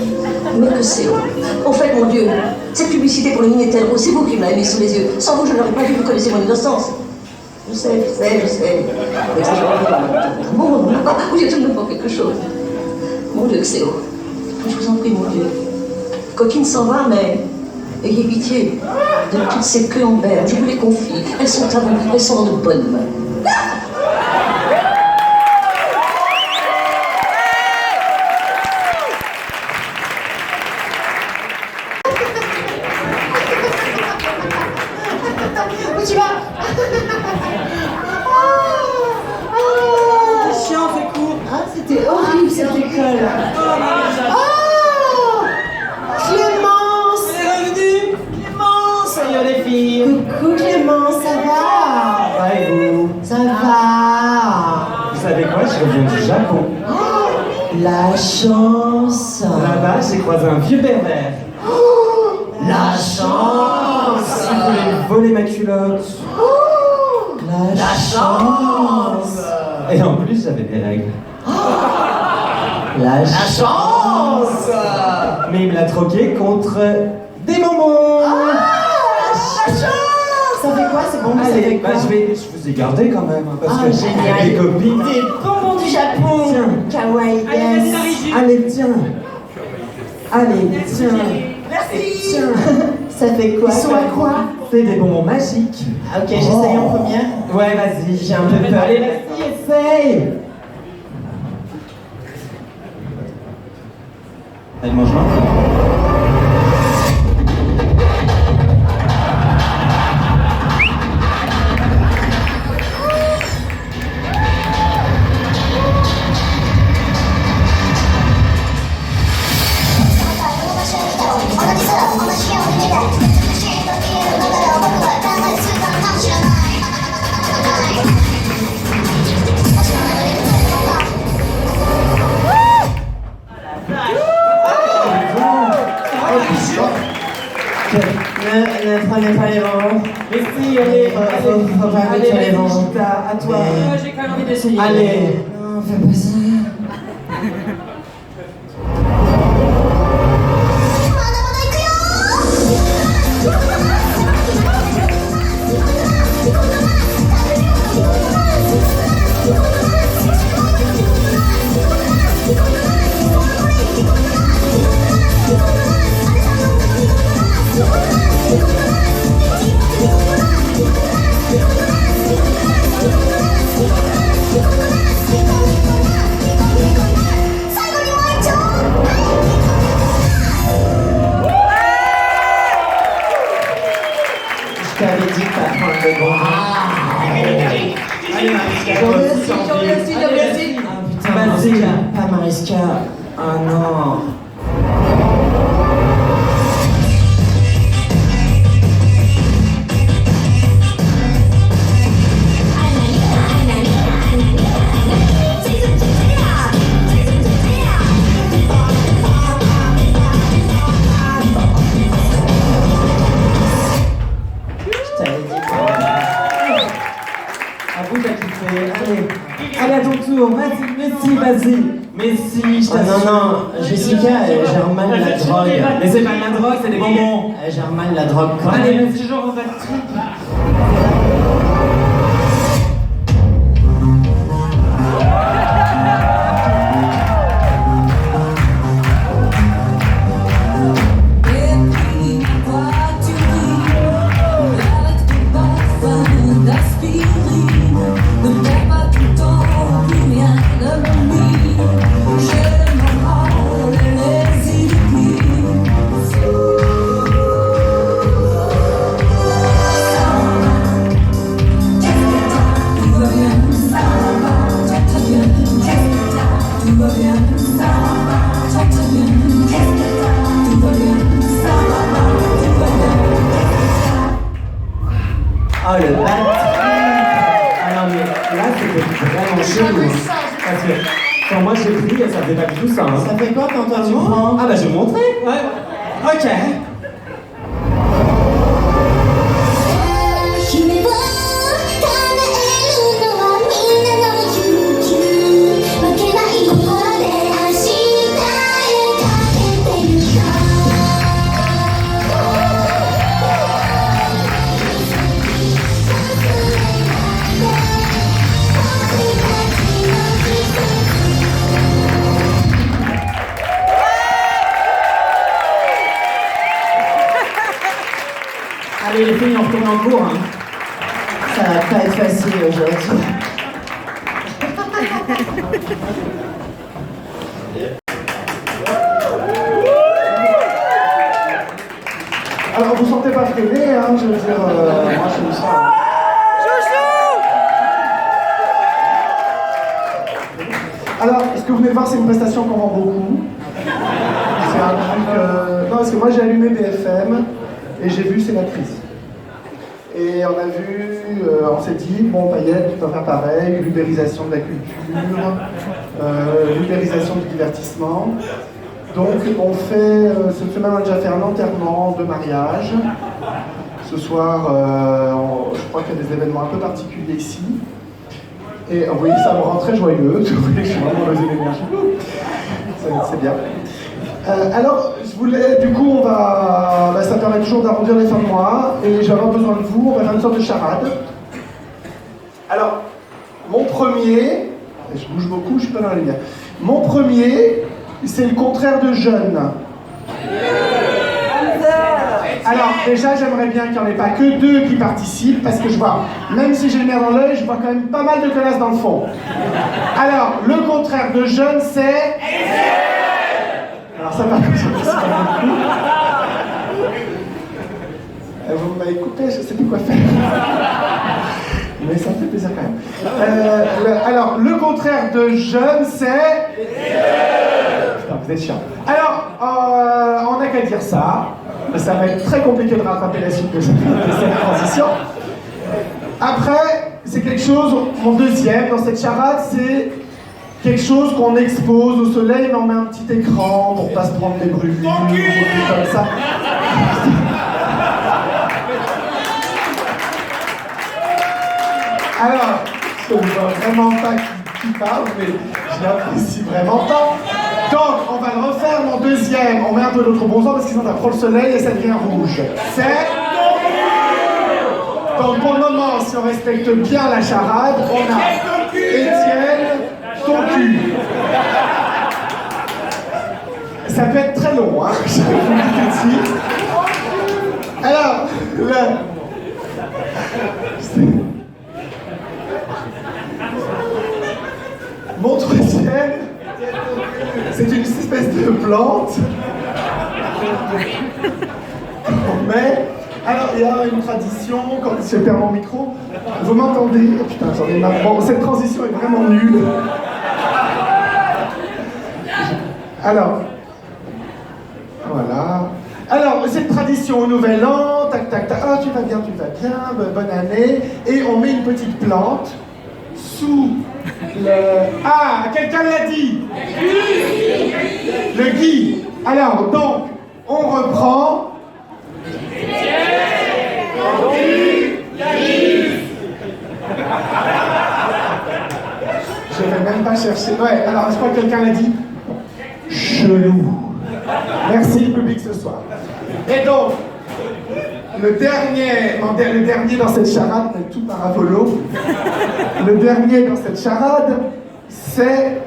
Mais que c'est haut. En fait, mon Dieu, cette publicité pour le Minitel, c'est vous qui me l'avez mis sous les yeux. Sans vous, je n'aurais pas vu, vous connaissez mon innocence. Je sais. Mais ça, je ne pas. Bon, vous êtes tout de même pour quelque chose. Mon Dieu, que c'est haut. Je vous en prie, mon Dieu. Coquine s'en va, mais ayez pitié de toutes ces queues en verre. Je vous les confie. Elles sont à vous, elles sont dans de bonnes mains. Où tu vas? Chiant, c'est court. Ah, c'était horrible cette école. Oh, Clémence! Elle est revenue. Clémence, salut les filles. Coucou Clémence, ça va? Ah, et vous? Ça va. Vous savez quoi? Je reviens du Japon. La chance. Là-bas, j'ai croisé un vieux pervers. La chance. Il voulait voler ma culotte. La chance. Et en plus, j'avais des règles. La chance. Mais il me l'a troqué contre des momos. La chance. Ça fait quoi? C'est bon, ça Allez, fait quoi? je vous ai gardé quand même, hein, parce Ah, que génial. j'ai des copines. Des bonbons du Japon. Tiens. Kawaii. Allez, vas-y, Marie-Jules. Allez, tiens. Allez, tiens. Merci. Tiens. Ça fait quoi? Ils sont à quoi? C'est des bonbons magiques. Ah, ok, j'essaye en première. Ouais, vas-y. J'ai un peu peur. Allez, vas-y, essaye. Elle mange Ne prenez pas les bonbons. Mais si, allez, Faut pas allez, goûter les vas-y, bonbons. Chita, à toi. Moi, j'ai quand même envie d'essayer. Allez. Non, fais pas ça. Je t'avais dit de pas prendre le bon. Ah putain, Mariska. Pas Mariska. Ah non. kiffer. Allez, à ton tour. Vas-y. Messi, je Oh non, Jessica, elle gère mal la drogue. Mais c'est pas de la drogue, c'est des bonbons. Elle gère mal la drogue quand Allez, même. Messi, genre, on va le truc. Oh le bat. Alors mais là c'était vraiment chelou. Parce que quand moi j'ai pris, ça faisait pas du tout ça. Hein. Ça fait quoi quand toi tu prends? Ah bah je vais vous montrer. Ouais. Ok. Allez, les filles, on retourne en cours. Hein. Ça va pas être facile aujourd'hui. Alors, vous sentez pas freiné, hein, je veux dire, moi je me sens... Alors, ce que vous venez de voir, c'est une prestation qu'on vend beaucoup. C'est un truc... Non, parce que moi j'ai allumé BFM et j'ai vu C'est la crise. Et on a vu, on s'est dit, bon, Payette, tu peux faire pareil, l'ubérisation de la culture, l'ubérisation du divertissement. Donc, on fait, cette semaine, on a déjà fait un enterrement de mariage. Ce soir, je crois qu'il y a des événements un peu particuliers ici. Et oui, ça me rend très joyeux. Vous voyez que je suis vraiment dans une énergie. C'est bien. Alors, je voulais, du coup, on va, ça permet toujours d'arrondir les fins de mois, et j'avais besoin de vous, on va faire une sorte de charade. Alors, mon premier, je bouge beaucoup, je suis pas dans la lumière. Mon premier, c'est le contraire de jeune. Alors, déjà, j'aimerais bien qu'il n'y en ait pas que 2 qui participent, parce que je vois, même si j'ai le nerf dans l'œil, je vois quand même pas mal de connasses dans le fond. Alors, le contraire de jeune, c'est... Alors ça va comme ça. Vous m'avez coupé, je ne sais plus quoi faire. Mais ça me fait plaisir quand même. Alors, le contraire de jeune, c'est... Putain, vous êtes chiant. Alors, on n'a qu'à dire ça. Ça va être très compliqué de rattraper la suite de cette transition. Après, c'est quelque chose, mon deuxième dans cette charade, c'est... quelque chose qu'on expose au soleil, mais on met un petit écran pour pas se prendre des brûlures, comme ça. Alors, je ne vois vraiment pas qui parle, mais je l'apprécie vraiment pas. Donc, on va le refaire, mon deuxième. On met un peu d'autre bon sens parce que sinon ça prend le soleil et ça devient rouge. C'est... Donc, pour le moment, si on respecte bien la charade, on a Étienne... ton cul. Ça peut être très long, hein, je vous le dis tout de suite. Alors, mon troisième, c'est une espèce de plante qu'on met. Alors, il y a une tradition, quand je perds mon micro, vous m'entendez? Oh, putain, j'en ai marre. Bon, cette transition est vraiment nulle. Alors, voilà. Alors, cette tradition au nouvel an, tac, tac, tac, ah, tu vas bien, bonne année. Et on met une petite plante sous le... Ah, quelqu'un l'a dit! Le gui. Alors, donc, on reprend... même pas cherché. Ouais, alors je crois que quelqu'un l'a dit. Chelou. Merci le public ce soir. Et donc, le dernier dans cette charade, tout parabolo, le dernier dans cette charade, c'est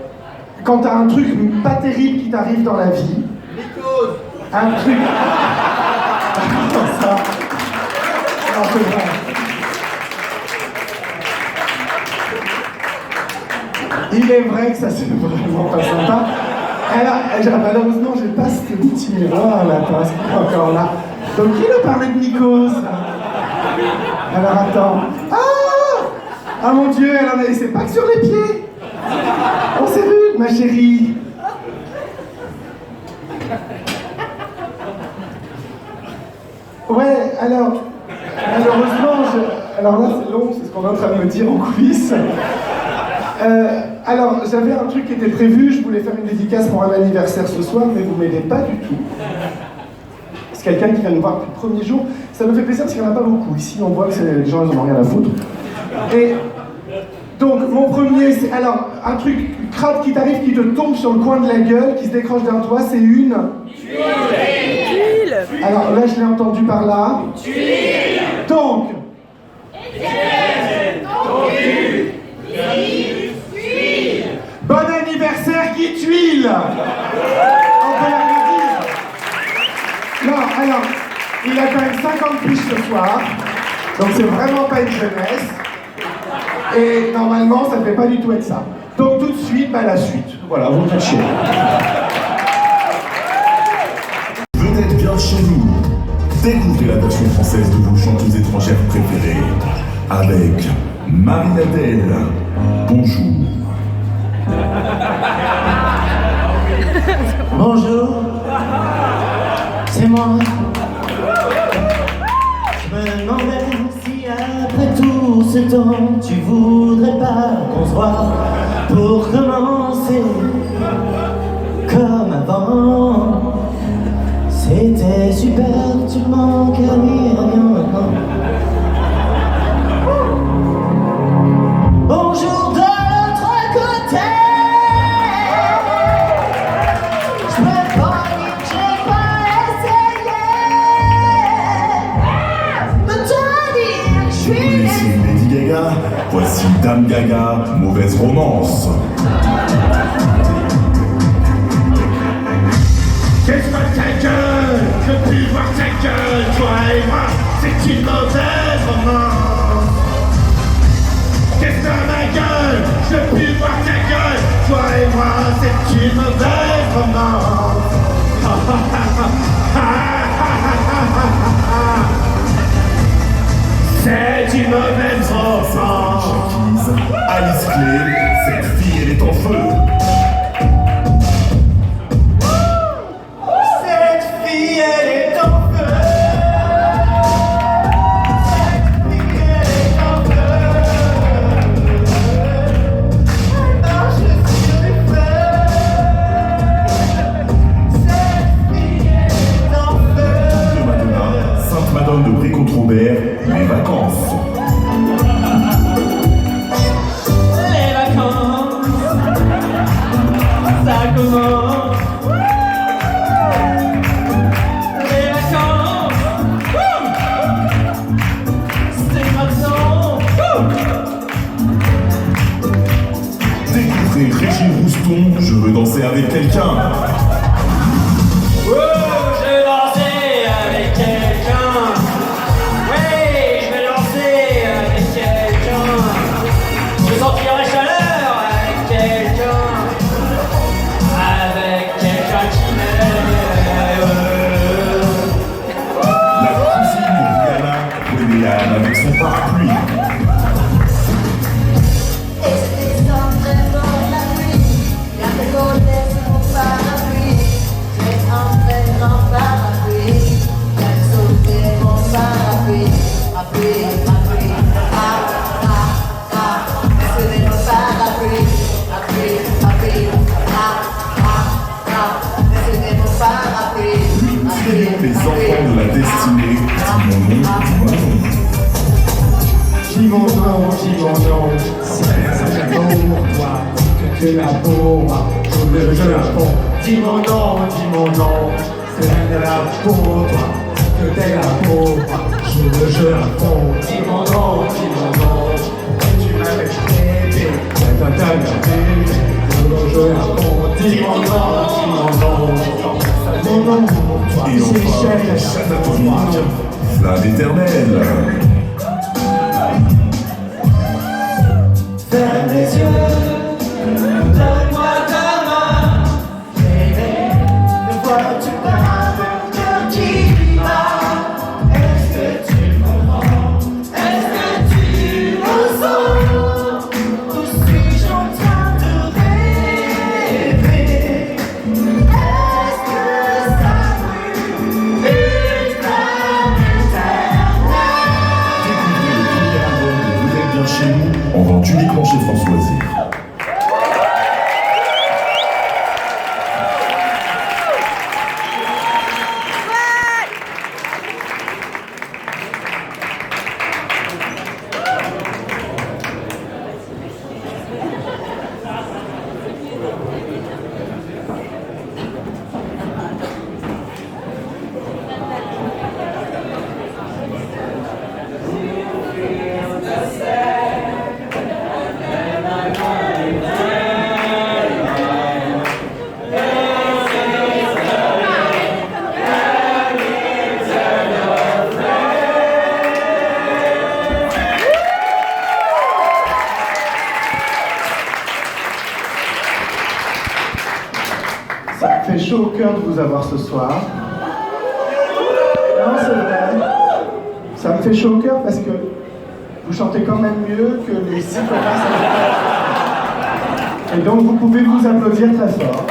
quand t'as un truc pas terrible qui t'arrive dans la vie. Un truc. Ça. Non, c'est vrai. Il est vrai que ça c'est vraiment pas sympa. Malheureusement, j'ai pas ce petit miroir là, parce qu'il est encore là. Donc, qui nous parlait de Nikos? Alors, attends. Ah mon Dieu, elle en a laissé pas que sur les pieds. Oh, c'est rude, ma chérie. Ouais, alors, malheureusement, alors là, c'est long, c'est ce qu'on est en train de me dire en coulisses. Alors, j'avais un truc qui était prévu, je voulais faire une dédicace pour un anniversaire ce soir, mais vous m'aidez pas du tout. C'est quelqu'un qui vient nous voir depuis le premier jour. Ça me fait plaisir parce qu'il n'y en a pas beaucoup. Ici, on voit que les gens, ils n'en ont rien à foutre. Et donc, mon premier, c'est alors un truc crade qui t'arrive, qui te tombe sur le coin de la gueule, qui se décroche d'un toit, c'est une... Tuile. Alors là, je l'ai entendu par là. Tuile. Donc... Bon anniversaire, Guy Tuile. On peut l'applaudir. Non, alors, il a quand même 50 piges ce soir, donc c'est vraiment pas une jeunesse. Et normalement, ça ne devait pas du tout être ça. Donc tout de suite, la suite. Voilà, vous faites chier. Venez bien chez nous. Découvrez la version française de vos chanteuses étrangères préférées. Avec Marie-Adèle. Bonjour. Bonjour, c'est moi. Je me demandais si après tout ce temps tu voudrais pas qu'on se voit pour commencer comme avant. C'était super, tu me manques à lui, rien maintenant. Bonjour de l'autre côté. Je peux pas dire que j'ai pas essayé de te dire que je suis... Vous connaissez Lady Gaga? Voici Dame Gaga, Mauvaise Romance. Qu'est-ce que ta gueule? Je veux plus voir ta gueule, toi et moi, c'est une mauvaise romance. Qu'est-ce que ma gueule? Je veux plus voir ta gueule, toi et moi, c'est une mauvaise romance. C'est une mauvaise romance. Jacquise, Alice Clé, cette fille elle est en feu. De Brécourt-Troubert, les vacances. Les vacances, ça commence. Les vacances, c'est maintenant. Découvrez Régine Rouston, je veux danser avec quelqu'un. Avec son parapluie. Les enfants de la destinée, dis mon nom, Dis mon nom, c'est pour toi que c'est la peau, je le jeu à fond. Dis mon nom, c'est la peau, toi, que t'es la peau, je le jeu à fond. Dis mon nom, et tu m'avais bébé, je le jeu à fond. Dis mon nom, toi, Et enfin, chante à ton nom, flamme éternelle. Ferme les yeux, donne-moi ta main. Bébé, ne vois-tu pas mon cœur qui bat? Est-ce que tu comprends? Est-ce que tu ressens? Ou suis-je en train de rêver? Est-ce que ça brûle une flamme éternelle? Écoutez le premier album de Vous êtes bien chez nous, en vente uniquement chez Françoisie. Ça me fait chaud au cœur de vous avoir ce soir. Non, c'est vrai. Ça me fait chaud au cœur parce que vous chantez quand même mieux que les 6 comparses. Et donc vous pouvez vous applaudir très fort.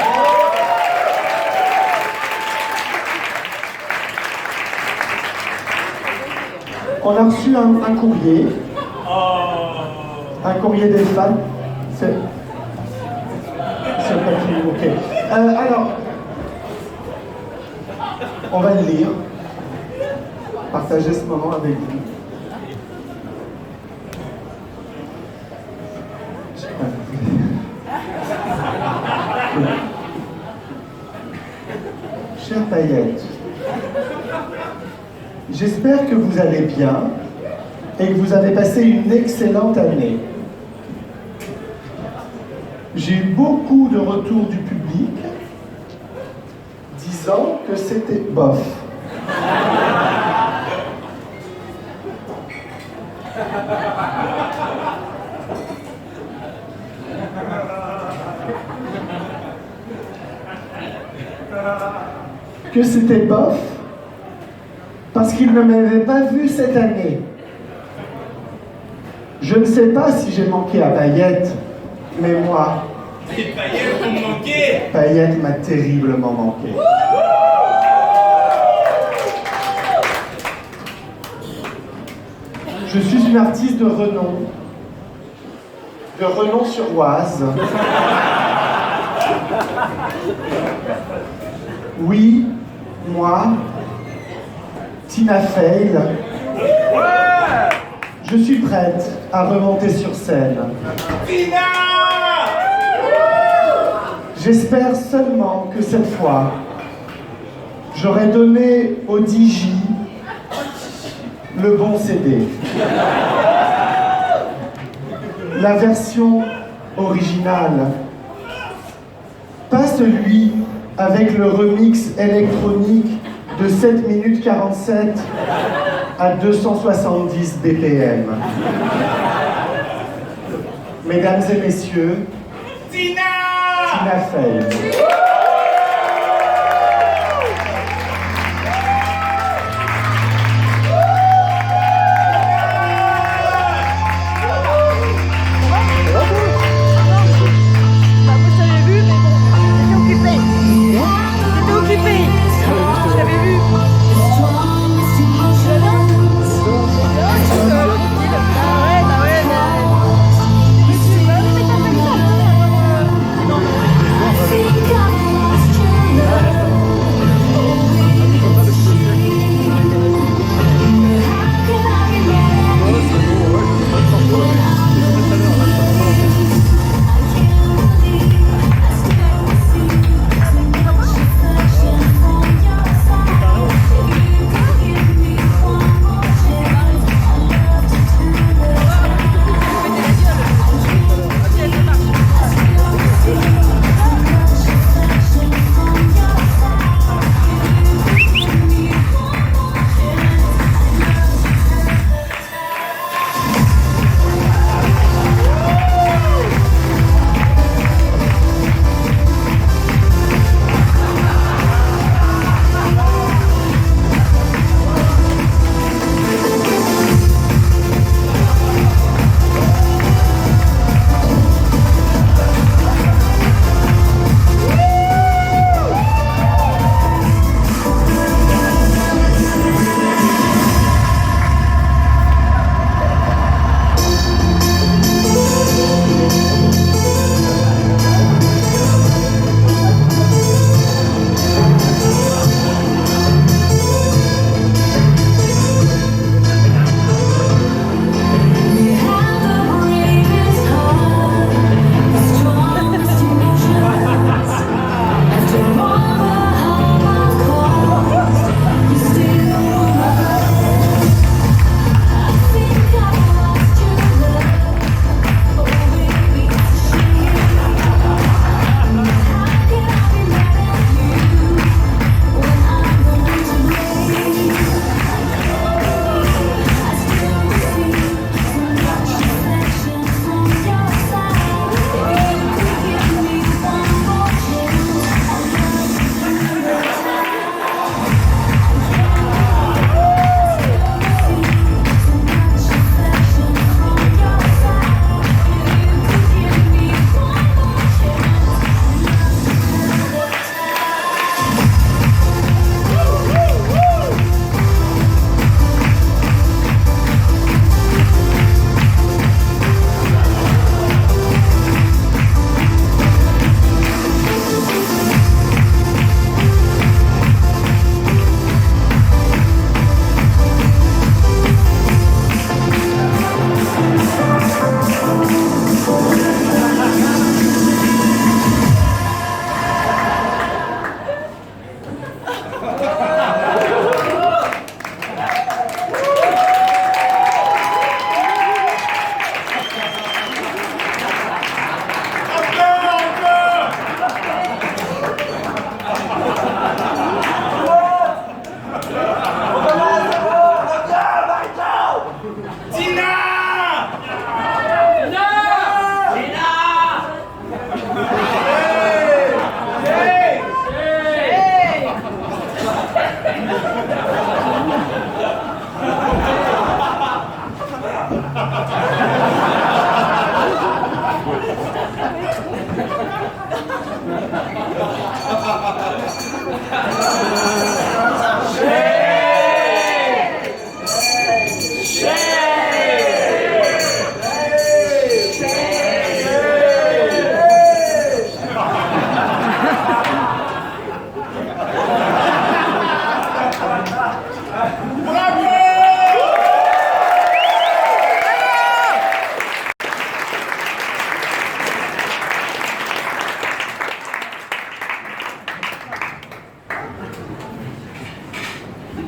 On a reçu un courrier. Un courrier des fans. C'est pas fini, ok. Alors, on va le lire. Partager ce moment avec vous. Chère Paillette, j'espère que vous allez bien et que vous avez passé une excellente année. J'ai eu beaucoup de retours du public disant que c'était bof. Que c'était bof parce qu'ils ne m'avaient pas vu cette année. Je ne sais pas si j'ai manqué à Paillette, mais moi, Paillette m'a terriblement manqué. Je suis une artiste de Renon-sur-Oise. Oui, moi, Tina Fey, je suis prête à remonter sur scène. J'espère seulement que cette fois, j'aurai donné au DJ le bon CD. La version originale. Pas celui avec le remix électronique de 7 minutes 47 à 270 BPM. Mesdames et messieurs, Tina Fey. Come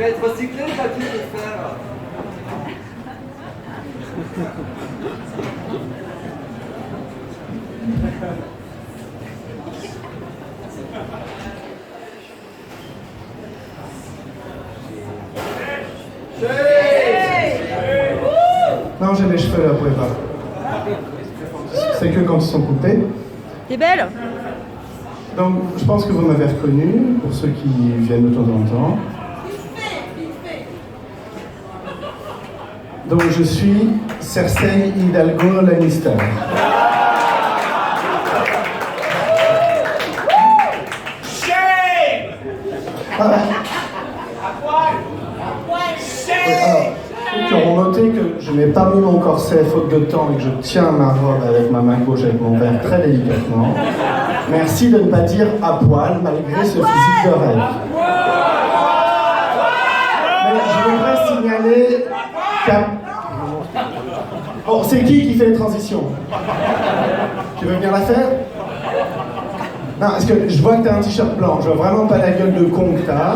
va être recyclé le papier de fer. Non, j'ai les cheveux là, vous pouvez pas. C'est que quand ils sont coupés. T'es belle. Donc, je pense que vous m'avez reconnu, pour ceux qui viennent de temps en temps. Donc, je suis Cersei Hidalgo Lannister. Ah. Qui auront noté que je n'ai pas mis mon corset faute de temps et que je tiens ma robe avec ma main gauche avec mon verre très délicatement. Merci de ne pas dire à poil malgré ce physique de rêve. Mais je voudrais signaler qu'à... Bon, c'est qui fait les transitions? Tu veux venir la faire? Non, parce que je vois que t'as un t-shirt blanc. Je vois vraiment pas la gueule de con que t'as.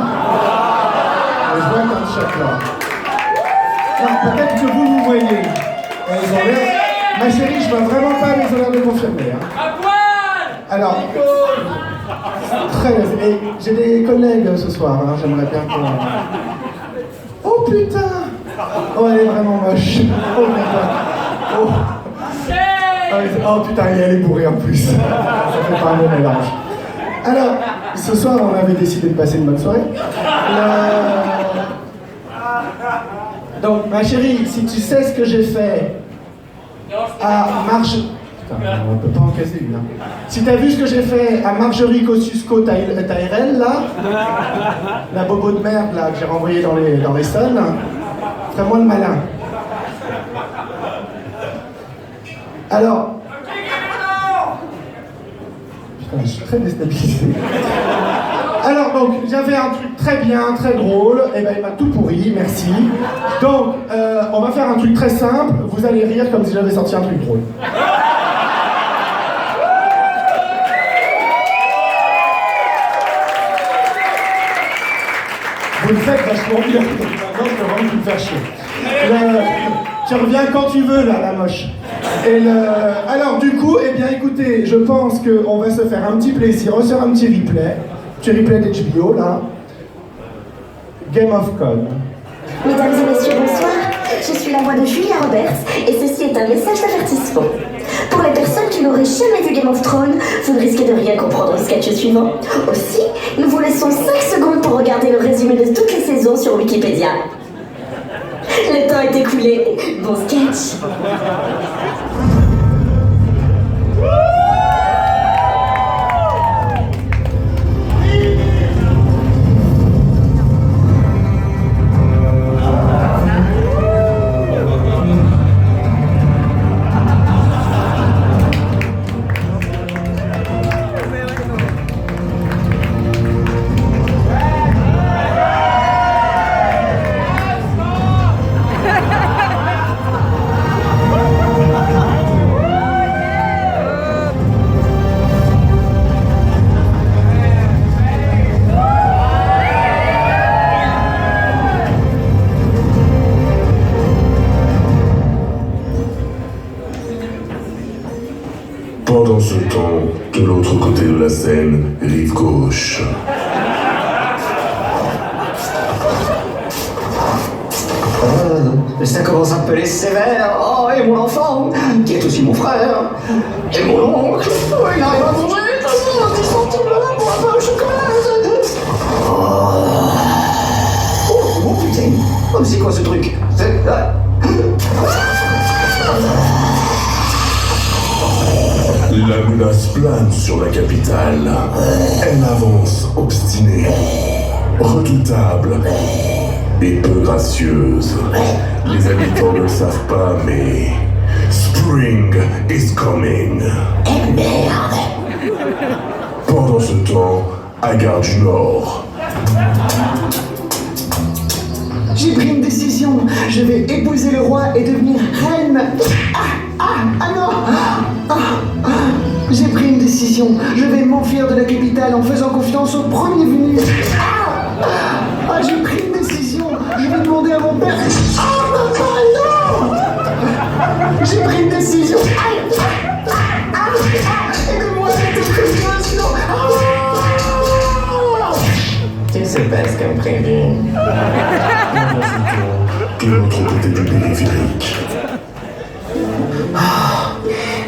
Mais je vois que t'as un t-shirt blanc. Non, peut-être que vous voyez. Ils ont l'air... Ma chérie, je vois vraiment pas, mais ils ont l'air de confirmer. Hein. À poil! Alors, très bien. Et j'ai des collègues ce soir, hein. J'aimerais bien qu'on... Oh putain! Oh, elle est vraiment moche. Oh putain. Oh. Oh putain, elle est bourrée en plus. Ça fait pas un bon mélange. Alors, ce soir, on avait décidé de passer une bonne soirée. Donc, ma chérie, si tu sais ce que j'ai fait à Marge... Putain, on peut pas en casser une. Hein. Si t'as vu ce que j'ai fait à Marjorie Kosciusko-Tyrell, là, la bobo de merde là, que j'ai renvoyée dans les sols, fais-moi le malin. Alors... Putain, je suis très déstabilisé. Alors donc, j'avais un truc très bien, très drôle, et ben il m'a tout pourri, merci. Donc, on va faire un truc très simple, vous allez rire comme si j'avais sorti un truc drôle. Vous le faites vachement bien, donc maintenant je peux vraiment vous faire chier. Tu reviens quand tu veux là, la moche. Alors du coup, eh bien écoutez, je pense qu'on va se faire un petit plaisir, on se faire un petit replay d'HBO là. Game of Con. Mesdames et messieurs, bonsoir. Je suis la voix de Julia Roberts et ceci est un message d'avertissement. Pour les personnes qui n'auraient jamais vu Game of Thrones, vous ne risquez de rien comprendre au sketch suivant. Aussi, nous vous laissons 5 secondes pour regarder le résumé de toutes les saisons sur Wikipédia. Le temps est écoulé. Bon sketch. Pendant ce temps, de l'autre côté de la scène, rive gauche. Ça commence un peu les sévères. Oh, et mon enfant, qui est aussi mon frère, et mon oncle, oh, il arrive à manger, 10 centimes là pour un pain au chocolat. Oh putain, oh, c'est quoi ce truc? La menace plane sur la capitale. Elle avance obstinée, redoutable et peu gracieuse. Les habitants ne le savent pas, mais Spring is coming. Eh merde! Pendant ce temps, à Gare du Nord. J'ai pris une décision. Je vais épouser le roi et devenir reine. Ah non! J'ai pris une décision. Je vais m'enfuir de la capitale en faisant confiance au premier venu. J'ai pris une décision. passe comme prévu. De l'autre côté du périphérique.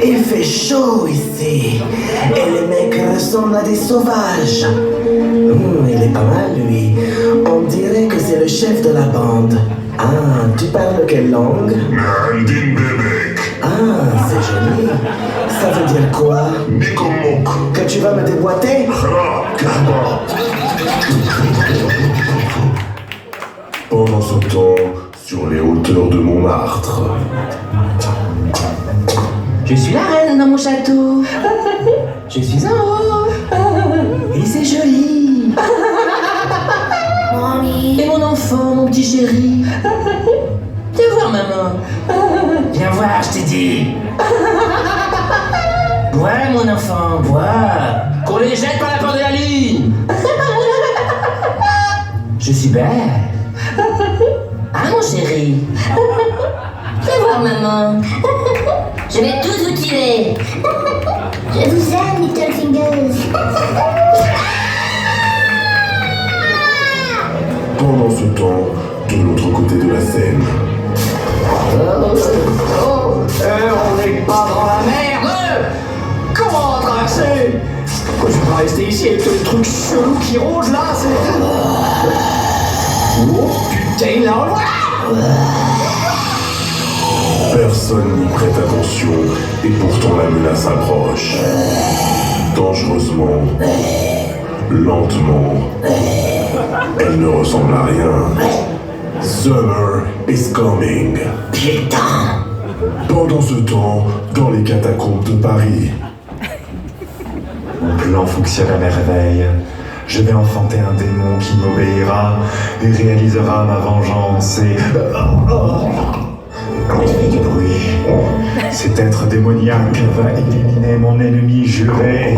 Il fait chaud ici. Et les mecs ressemblent à des sauvages. Il est pas mal, lui. On dirait que c'est le chef de la bande. Ah, tu parles quelle langue? Nandin Bebek. Ah, c'est joli. Ça veut dire quoi? Nikomok. Que tu vas me déboîter? Pendant ce temps, sur les hauteurs de Montmartre. Je suis la reine dans mon château. Je suis en haut. Et c'est joli. Et mon enfant, mon petit chéri. Viens voir, maman. Viens voir, je t'ai dit. Bois, mon enfant, bois. Qu'on les jette par la porte de la ligne. Je suis belle. Ah, mon chéri. Viens voir, maman. Je vais tous vous tuer. Je vous aime, Little Fingers. Pendant ce temps, de l'autre côté de la Seine. On n'est pas dans la merde. Comment traverser? Je vais pas rester ici avec tous les trucs chelous qui rôdent là, c'est... Oh putain, là, Personne n'y prête attention et pourtant la menace approche. Dangereusement, lentement, elle ne ressemble à rien. Summer is coming. Putain. Pendant ce temps, dans les catacombes de Paris. Mon plan fonctionne à merveille. Je vais enfanter un démon qui m'obéira et réalisera ma vengeance et... Il fait du bruit. Cet être démoniaque va éliminer mon ennemi juré.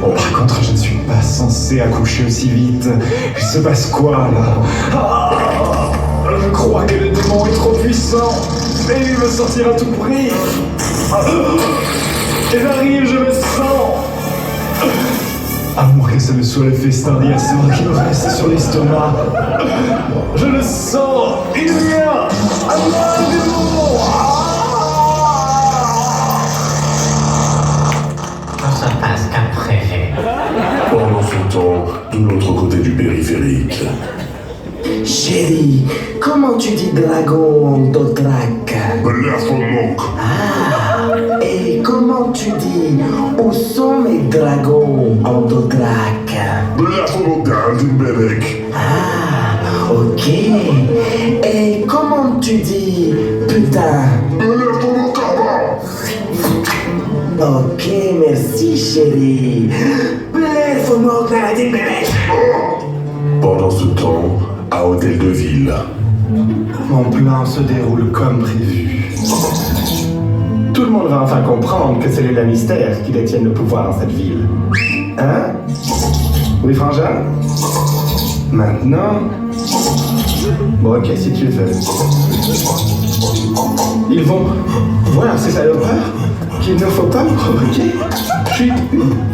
Par contre, je ne suis pas censé accoucher aussi vite. Il se passe quoi, là? Je crois que le démon est trop puissant. Et il veut sortir à tout prix. Et j'arrive, je me sens. À moins que ce ne soit le festin d'hier soir qui me reste sur l'estomac. Je le sens. Il vient. À moi, le démon. Ça se passe comme prévu. Pendant ce temps, de l'autre côté du périphérique. Chérie, comment tu dis dragon en dothraki? Blafomok. Ah, et comment tu dis où sont mes dragons en dothraki? Blafomok Nandin Bebek. Ah, ok. Et comment tu dis putain? Blafomok Kaba. Ok, merci chérie. Blafomok Nandin Bebek. Pendant ce temps, à Hôtel de Ville. Mon plan se déroule comme prévu. Tout le monde va enfin comprendre que c'est les Lannister qui détiennent le pouvoir dans cette ville. Hein? Oui, frangin? Maintenant? Bon, ok, si tu veux. Ils vont voir ces salopeurs qu'il ne faut pas provoquer. Je suis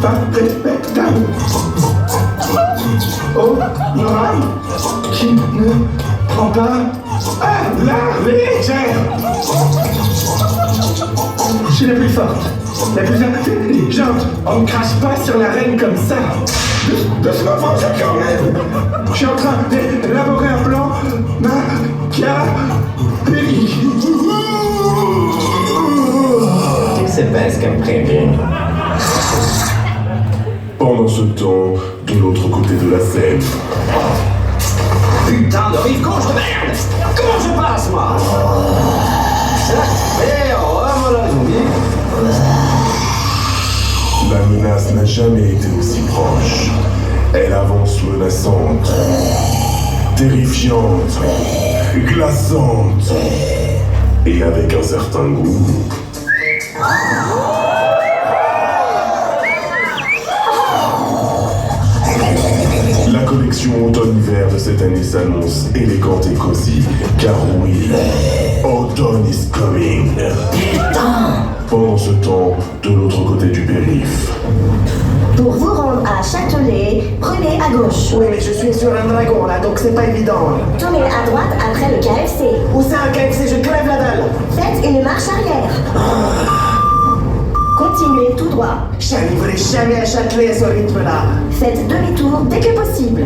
pas respectable. Oh, Nora, qui ne prend pas à la légère. Je suis la plus forte, la plus intelligente. On ne crache pas sur la reine comme ça. Doucement, Frangin, quand même. Je suis en train d'élaborer un plan machiavélique. Tout se passe comme prévu. Pendant ce temps, de l'autre côté de la Seine. Putain de rive gauche de merde! Comment je passe, moi? Eh, voilà, zombie! La menace n'a jamais été aussi proche. Elle avance menaçante, terrifiante, glaçante et avec un certain goût. La collection automne-hiver de cette année s'annonce élégante et cosy, car oui, automn is coming. Putain. Pendant ce temps, de l'autre côté du périph'. Pour vous rendre à Châtelet, prenez à gauche. Oui, mais je suis sur un dragon là, donc c'est pas évident. Tournez à droite après le KFC. Où c'est un KFC? Je crève la dalle. Faites une marche arrière. Continuez tout droit. J'arriverai jamais à Châtelet à ce rythme-là. Faites demi-tour dès que possible.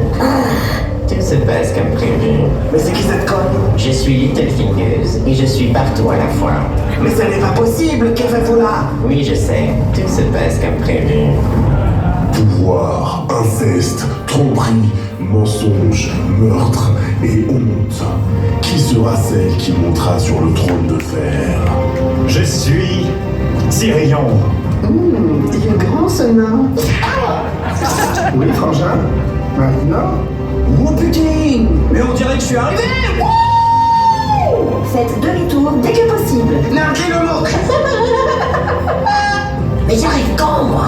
Tout se passe comme prévu. Mais c'est qui cette conne? Je suis Littlefingeuse et je suis partout à la fois. Mais ce n'est pas possible, que faites-vous là? Oui, je sais, tout se passe comme prévu. Pouvoir, inceste, tromperie, mensonge, meurtre et honte. Qui sera celle qui montera sur le trône de fer? Je suis Tyrion. Il est grand ce nain. Oui, frangin. Maintenant. Oh putain! Mais on dirait que je suis arrivé! Faites demi-tour dès que possible. Narguez le mot. Mais j'arrive quand, moi?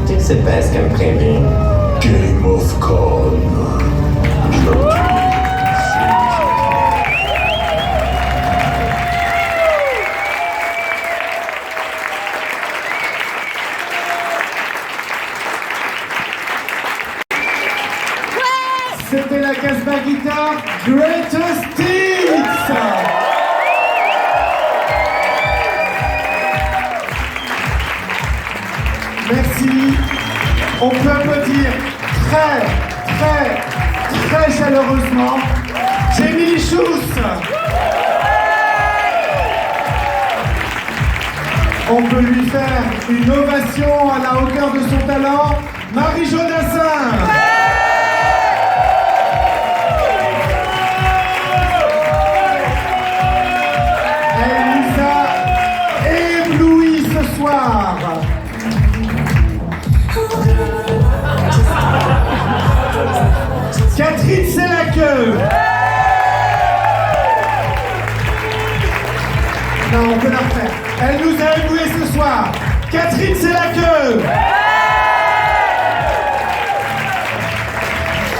Tout se passe comme prévu. Game of Con. C'était la Casbah Guitar Greatest Hits. Merci. On peut applaudir très chaleureusement Jamie Schultz. On peut lui faire une ovation à la hauteur de son talent, Marie Jodassin. Elle nous a éblouis ce soir. Catherine Sellaqueux. Non, on peut la refaire. Elle nous a éblouis ce soir. Catherine Sellaqueux.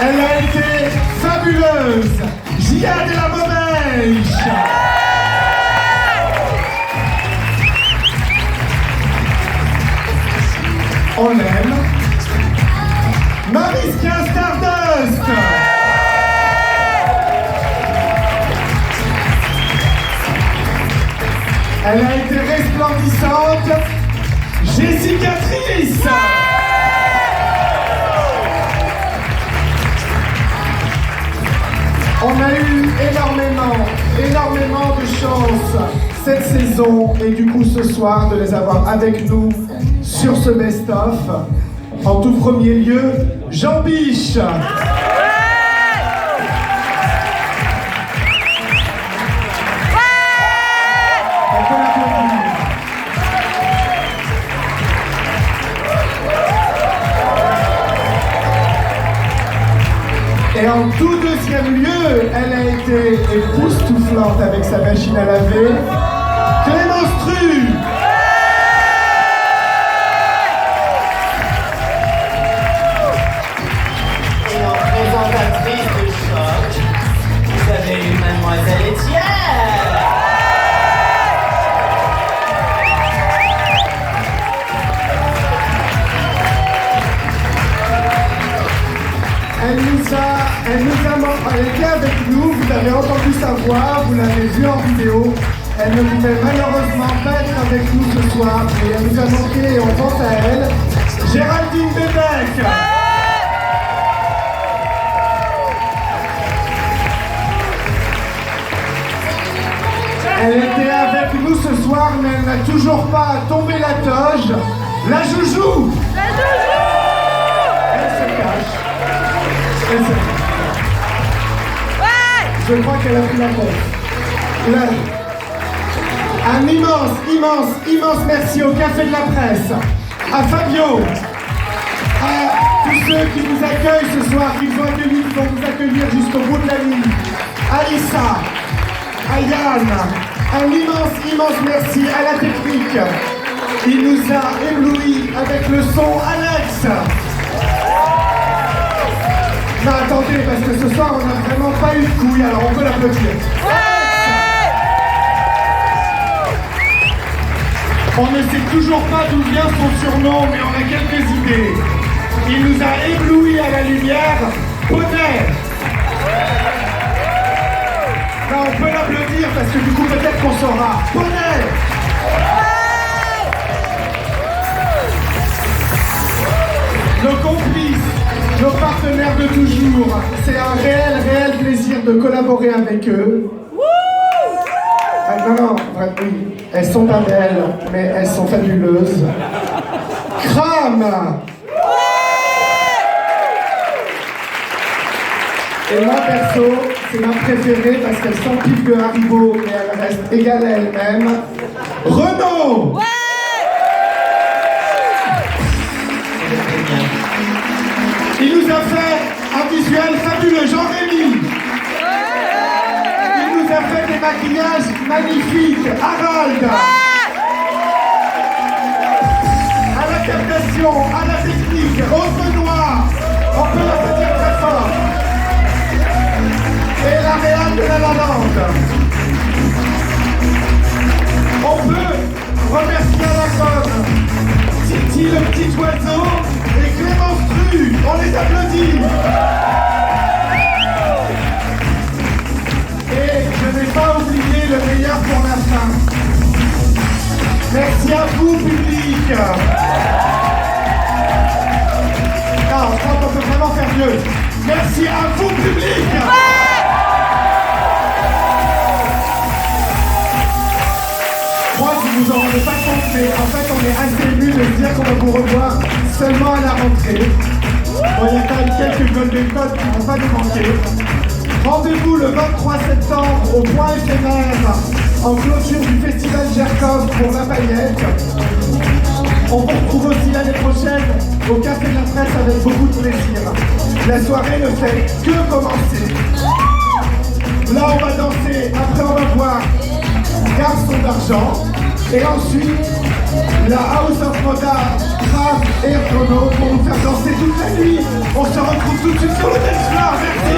Elle a été fabuleuse. Gia de la Bobèche. On l'aime. Mariska Stardust. Elle a été resplendissante. Jessica Trice. On a eu énormément de chance cette saison et du coup ce soir de les avoir avec nous sur ce best-of. En tout premier lieu, Jean Biche. On peut l'applaudir. Et en tout deuxième lieu, elle a été époustouflante avec sa machine à laver, Clémence Tru. Et en présentatrice de choc, vous avez eu Mademoiselle Étienne. Elle était avec nous, vous avez entendu sa voix, vous l'avez vue en vidéo. Elle ne pouvait malheureusement pas être avec nous ce soir, mais elle nous a manqué et on pense à elle. Géraldine Bébec. Elle était avec nous ce soir, mais elle n'a toujours pas tombé la toge. La Joujou. Elle se cache. Elle se cache. Je crois qu'elle a pris la compte. Un immense merci au Café de la Presse, à Fabio, à tous ceux qui nous accueillent ce soir, qui vont nous accueillir jusqu'au bout de la ligne, à Issa, à Yann, un immense merci à la technique. Il nous a éblouis avec le son Alex. Non, attendez, parce que ce soir, on n'a vraiment pas eu de couilles, alors on peut l'applaudir. On ne sait toujours pas d'où vient son surnom, mais on a quelques idées. Il nous a éblouis à la lumière. Poney! Là, on peut l'applaudir parce que du coup, peut-être qu'on saura. Poney! Nos complices, nos partenaires de toujours. C'est un réel plaisir de collaborer avec eux. Ah, non, oui. Elles sont pas belles, mais elles sont fabuleuses. Crame! Et moi, perso, c'est ma préférée parce qu'elle s'empile de Haribo et elle reste égale à elle-même. Renaud! Il nous a fait un visuel fabuleux, Jean-Rémy. Il nous a fait des maquillages magnifiques, Harold. À la captation, à la technique, au Benoît. On peut l'applaudir très fort. Et la Réal de la Lalande. On peut remercier à la com Titi le petit oiseau et Clémence Tru. On les applaudit. Et je n'ai pas oublié le meilleur pour la fin. Merci à vous, public. Non, je crois qu'on peut vraiment faire mieux. Merci à vous, public. Moi, je vous en rendez pas compte, mais en fait, on est assez ému de se dire qu'on va vous revoir seulement à la rentrée. Bon, il y a quand même quelques golden codes qui ne vont pas nous manquer. Rendez-vous le 23 septembre au point éphémère en clôture du festival Gerkov pour la paillette. On vous retrouve aussi l'année prochaine au Café de la Presse avec beaucoup de plaisir. La soirée ne fait que commencer. Là, on va danser, après on va voir Garçon d'argent, et ensuite la House of Moda, Trav et Renaud pour nous faire danser toute la nuit. On se retrouve tout de suite sur le dance floor, merci.